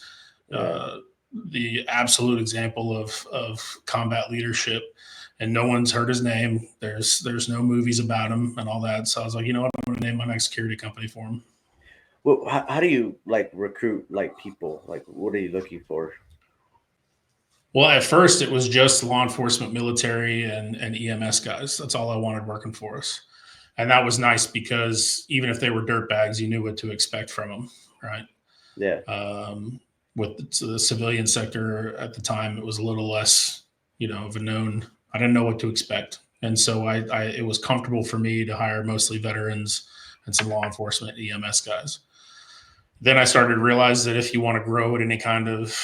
the absolute example of combat leadership, and no one's heard his name. There's no movies about him and all that. So I was like, you know what, I'm going to name my next security company for him. Well, how do you like recruit like people? Like, what are you looking for? Well, at first it was just law enforcement, military, and EMS guys. That's all I wanted working for us. And that was nice because even if they were dirtbags, you knew what to expect from them, right? Yeah. With the civilian sector at the time, it was a little less, of a known. I didn't know what to expect, and so it was comfortable for me to hire mostly veterans and some law enforcement EMS guys. Then I started to realize that if you want to grow at any kind of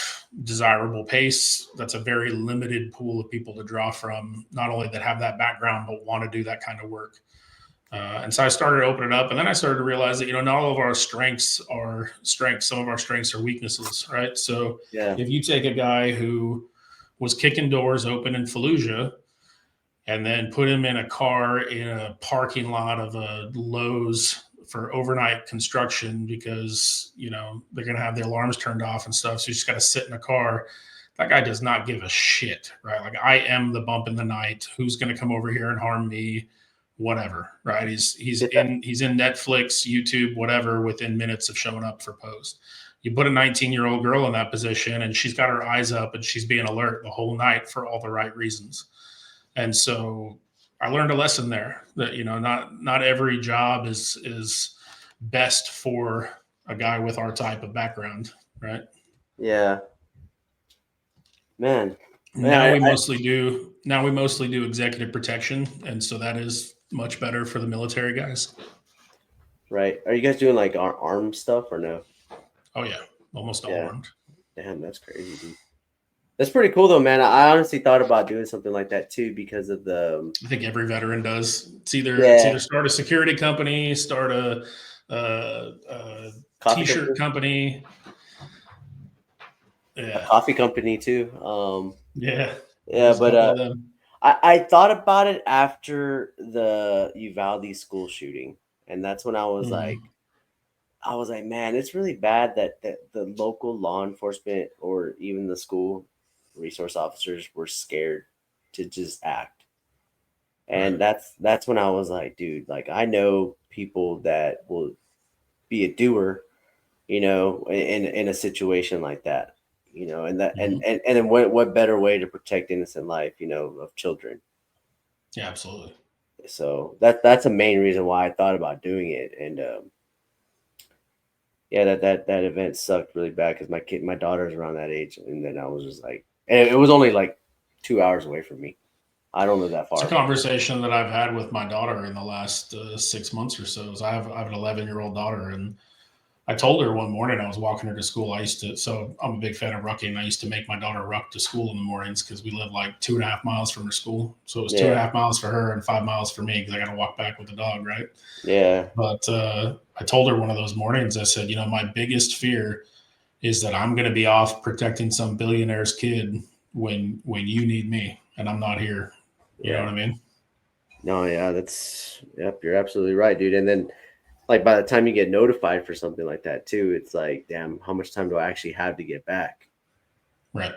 desirable pace, that's a very limited pool of people to draw from, not only that have that background, but want to do that kind of work. And so I started opening up, and then I started to realize that, not all of our strengths are strengths. Some of our strengths are weaknesses, right? So if you take a guy who was kicking doors open in Fallujah and then put him in a car in a parking lot of a Lowe's for overnight construction because, they're going to have the alarms turned off and stuff. So you just got to sit in a car. That guy does not give a shit, right? Like, I am the bump in the night. Who's going to come over here and harm me? Whatever, right? He's in Netflix, YouTube, whatever, within minutes of showing up for post. You put a 19-year-old girl in that position and she's got her eyes up and she's being alert the whole night for all the right reasons. And so I learned a lesson there that, not every job is best for a guy with our type of background, right? Yeah. Man. Now we mostly do executive protection, and so that is much better for the military guys. Right. Are you guys doing like armed stuff or no? Oh yeah, almost all armed. Damn, that's crazy, dude. That's pretty cool though, man. I honestly thought about doing something like that too because of the. I think every veteran does. It's either start a security company, start a t-shirt company. Yeah. A coffee company too. Yeah, but I thought about it after the Uvalde school shooting, and that's when I was like, man, it's really bad that the local law enforcement or even the school resource officers were scared to just act. And that's when I was like, dude, like, I know people that will be a doer, in a situation like that, and that and then what better way to protect innocent life, of children. Yeah, absolutely. So that's a main reason why I thought about doing it. And that event sucked really bad because my daughter's around that age, and then I was just like, and it was only like 2 hours away from me. I don't live that far. It's a conversation that I've had with my daughter in the last 6 months or so. I have an 11-year-old daughter, and I told her one morning I was walking her to school. So I'm a big fan of rucking. I used to make my daughter ruck to school in the mornings because we live like 2.5 miles from her school. So it was 2.5 miles for her and 5 miles for me because I got to walk back with the dog, right? Yeah. But I told her one of those mornings, I said, my biggest fear is that I'm going to be off protecting some billionaire's kid when you need me and I'm not here. You know what I mean? No, yeah, you're absolutely right, dude. And then, like, by the time you get notified for something like that too, it's like, damn, how much time do I actually have to get back? Right.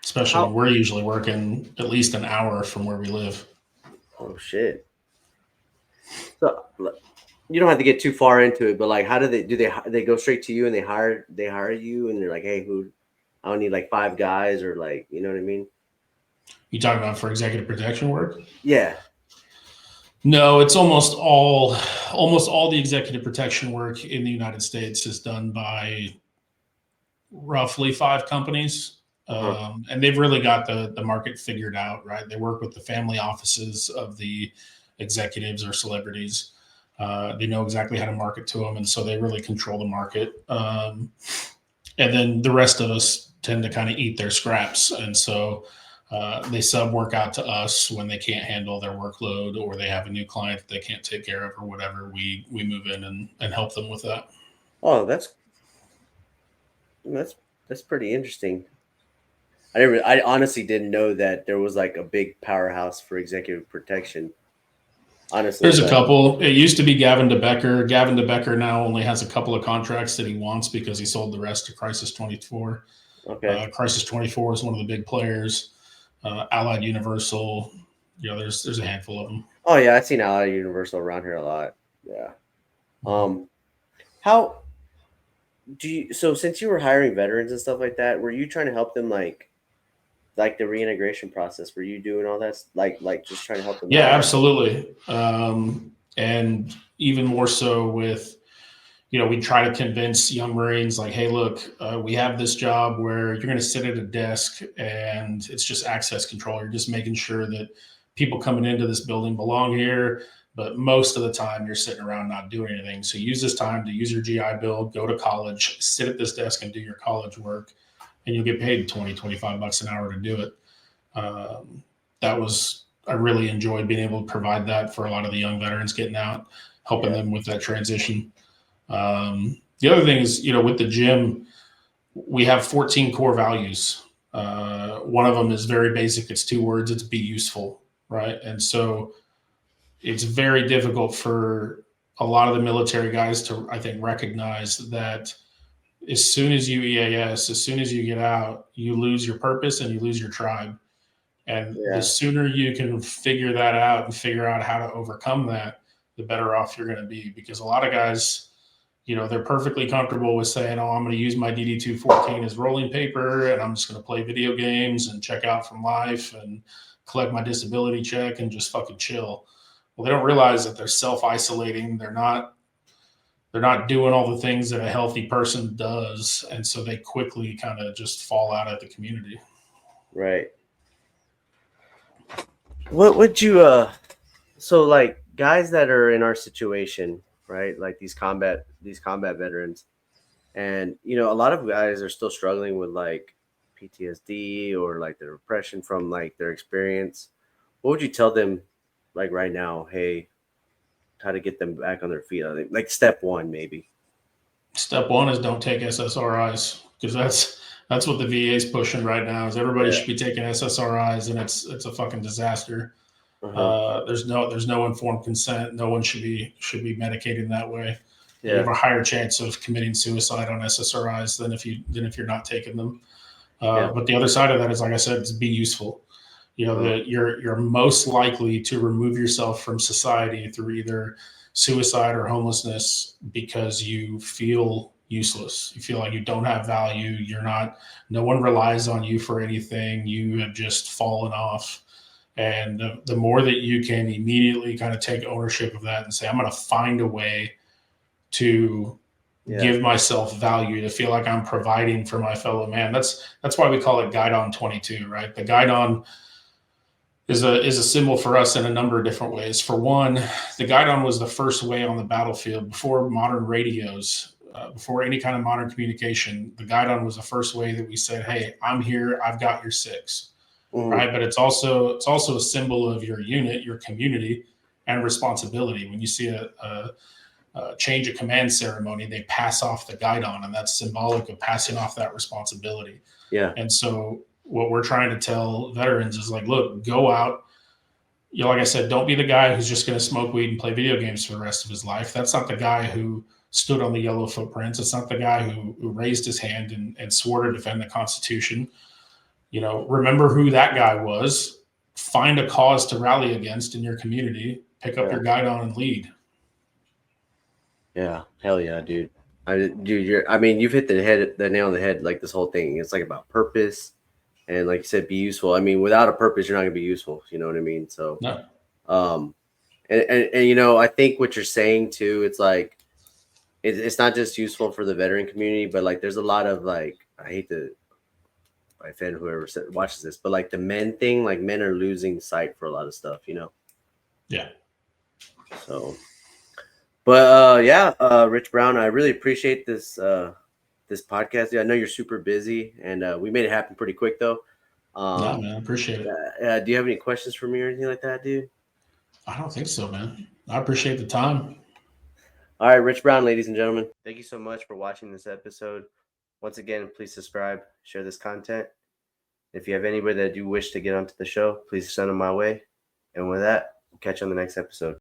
Especially when we're usually working at least an hour from where we live. Oh shit. So you don't have to get too far into it, but like, how do they go straight to you and they hire you and they're like, hey, I don't need like 5 guys, or like, you know what I mean? You talking about for executive protection work? Yeah. No, it's almost all the executive protection work in the United States is done by roughly 5 companies. And they've really got the market figured out, right? They work with the family offices of the executives or celebrities. They know exactly how to market to them. And so they really control the market. And then the rest of us tend to kind of eat their scraps. And so They sub work out to us when they can't handle their workload or they have a new client that they can't take care of or whatever. We move in and help them with that. Oh, that's that's pretty interesting. I honestly didn't know that there was like a big powerhouse for executive protection. Honestly, There's a but couple. It used to be Gavin DeBecker. Gavin DeBecker now only has a couple of contracts that he wants because he sold the rest to Crisis 24. okay. Crisis 24 is one of the big players. Allied Universal. There's a handful of them. Oh yeah, I've seen Allied Universal around here a lot. Yeah. Um, how do you? So since you were hiring veterans and stuff like that, were you trying to help them like the reintegration process? Were you doing all that like just trying to help them Yeah, out? absolutely. And even more so with, we try to convince young Marines like, hey, look, we have this job where you're going to sit at a desk and it's just access control. You're just making sure that people coming into this building belong here. But most of the time, you're sitting around not doing anything. So use this time to use your GI Bill, go to college, sit at this desk and do your college work, and you'll get paid 20, $25 an hour to do it. That was, I really enjoyed being able to provide that for a lot of the young veterans getting out, helping Yeah. them with that transition. The other thing is, with the gym, we have 14 core values. One of them is very basic. It's 2 words. It's be useful, right? And so it's very difficult for a lot of the military guys to, I think, recognize that as soon as you EAS, as soon as you get out, you lose your purpose and you lose your tribe. And the Yeah. sooner you can figure that out and figure out how to overcome that, the better off you're going to be. Because a lot of guys, they're perfectly comfortable with saying, oh, I'm going to use my DD-214 as rolling paper and I'm just going to play video games and check out from life and collect my disability check and just fucking chill. Well, they don't realize that they're self-isolating. They're not doing all the things that a healthy person does. And so they quickly kind of just fall out of the community. Right. What would you so like guys that are in our situation, right? Like these combat veterans, and a lot of guys are still struggling with like PTSD or like the repression from like their experience. What would you tell them like right now? Hey, how to get them back on their feet? I think like step one maybe. Step one is don't take SSRIs because that's what the VA is pushing right now. Is everybody Yeah. should be taking SSRIs and it's a fucking disaster. Uh-huh. There's no informed consent. No one should be medicating that way. You Yeah. have a higher chance of committing suicide on SSRIs than if you're not taking them. Yeah. But the other side of that is, like I said, is be useful. Uh-huh. That you're most likely to remove yourself from society through either suicide or homelessness because you feel useless. You feel like you don't have value. No one relies on you for anything. You have just fallen off. And the more that you can immediately kind of take ownership of that and say, I'm going to find a way to Yeah. give myself value, to feel like I'm providing for my fellow man. That's why we call it Guidon 22, right? The Guidon is a symbol for us in a number of different ways. For one, the Guidon was the first way on the battlefield before modern radios, before any kind of modern communication. The Guidon was the first way that we said, "Hey, I'm here. I've got your six." Mhm. Right? But it's also a symbol of your unit, your community, and responsibility. When you see a change of command ceremony, they pass off the Guidon, and that's symbolic of passing off that responsibility. Yeah. And so what we're trying to tell veterans is like, look, go out. Like I said, don't be the guy who's just going to smoke weed and play video games for the rest of his life. That's not the guy who stood on the yellow footprints. It's not the guy who raised his hand and swore to defend the Constitution. Remember who that guy was. Find a cause to rally against in your community. Pick up Yeah. your Guidon and lead. Yeah. Hell yeah, dude. I mean, you've hit the nail on the head. Like this whole thing, it's like about purpose, and like you said, be useful. I mean, without a purpose, you're not gonna be useful. You know what I mean? So, No, um, and I think what you're saying too, it's like it's not just useful for the veteran community, but like there's a lot of like I hate to offend whoever watches this, but like the men thing, like men are losing sight for a lot of stuff. yeah, So, but yeah, Rich Brown, I really appreciate this podcast. Yeah, I know you're super busy, and we made it happen pretty quick though. Nah, man, I appreciate it. Do you have any questions for me or anything like that, dude? I don't think so, man. I appreciate the time. All right, Rich Brown, ladies and gentlemen, thank you so much for watching this episode. Once again, please subscribe, share this content. If you have anybody that you wish to get onto the show, please send them my way. And with that, we'll catch you on the next episode.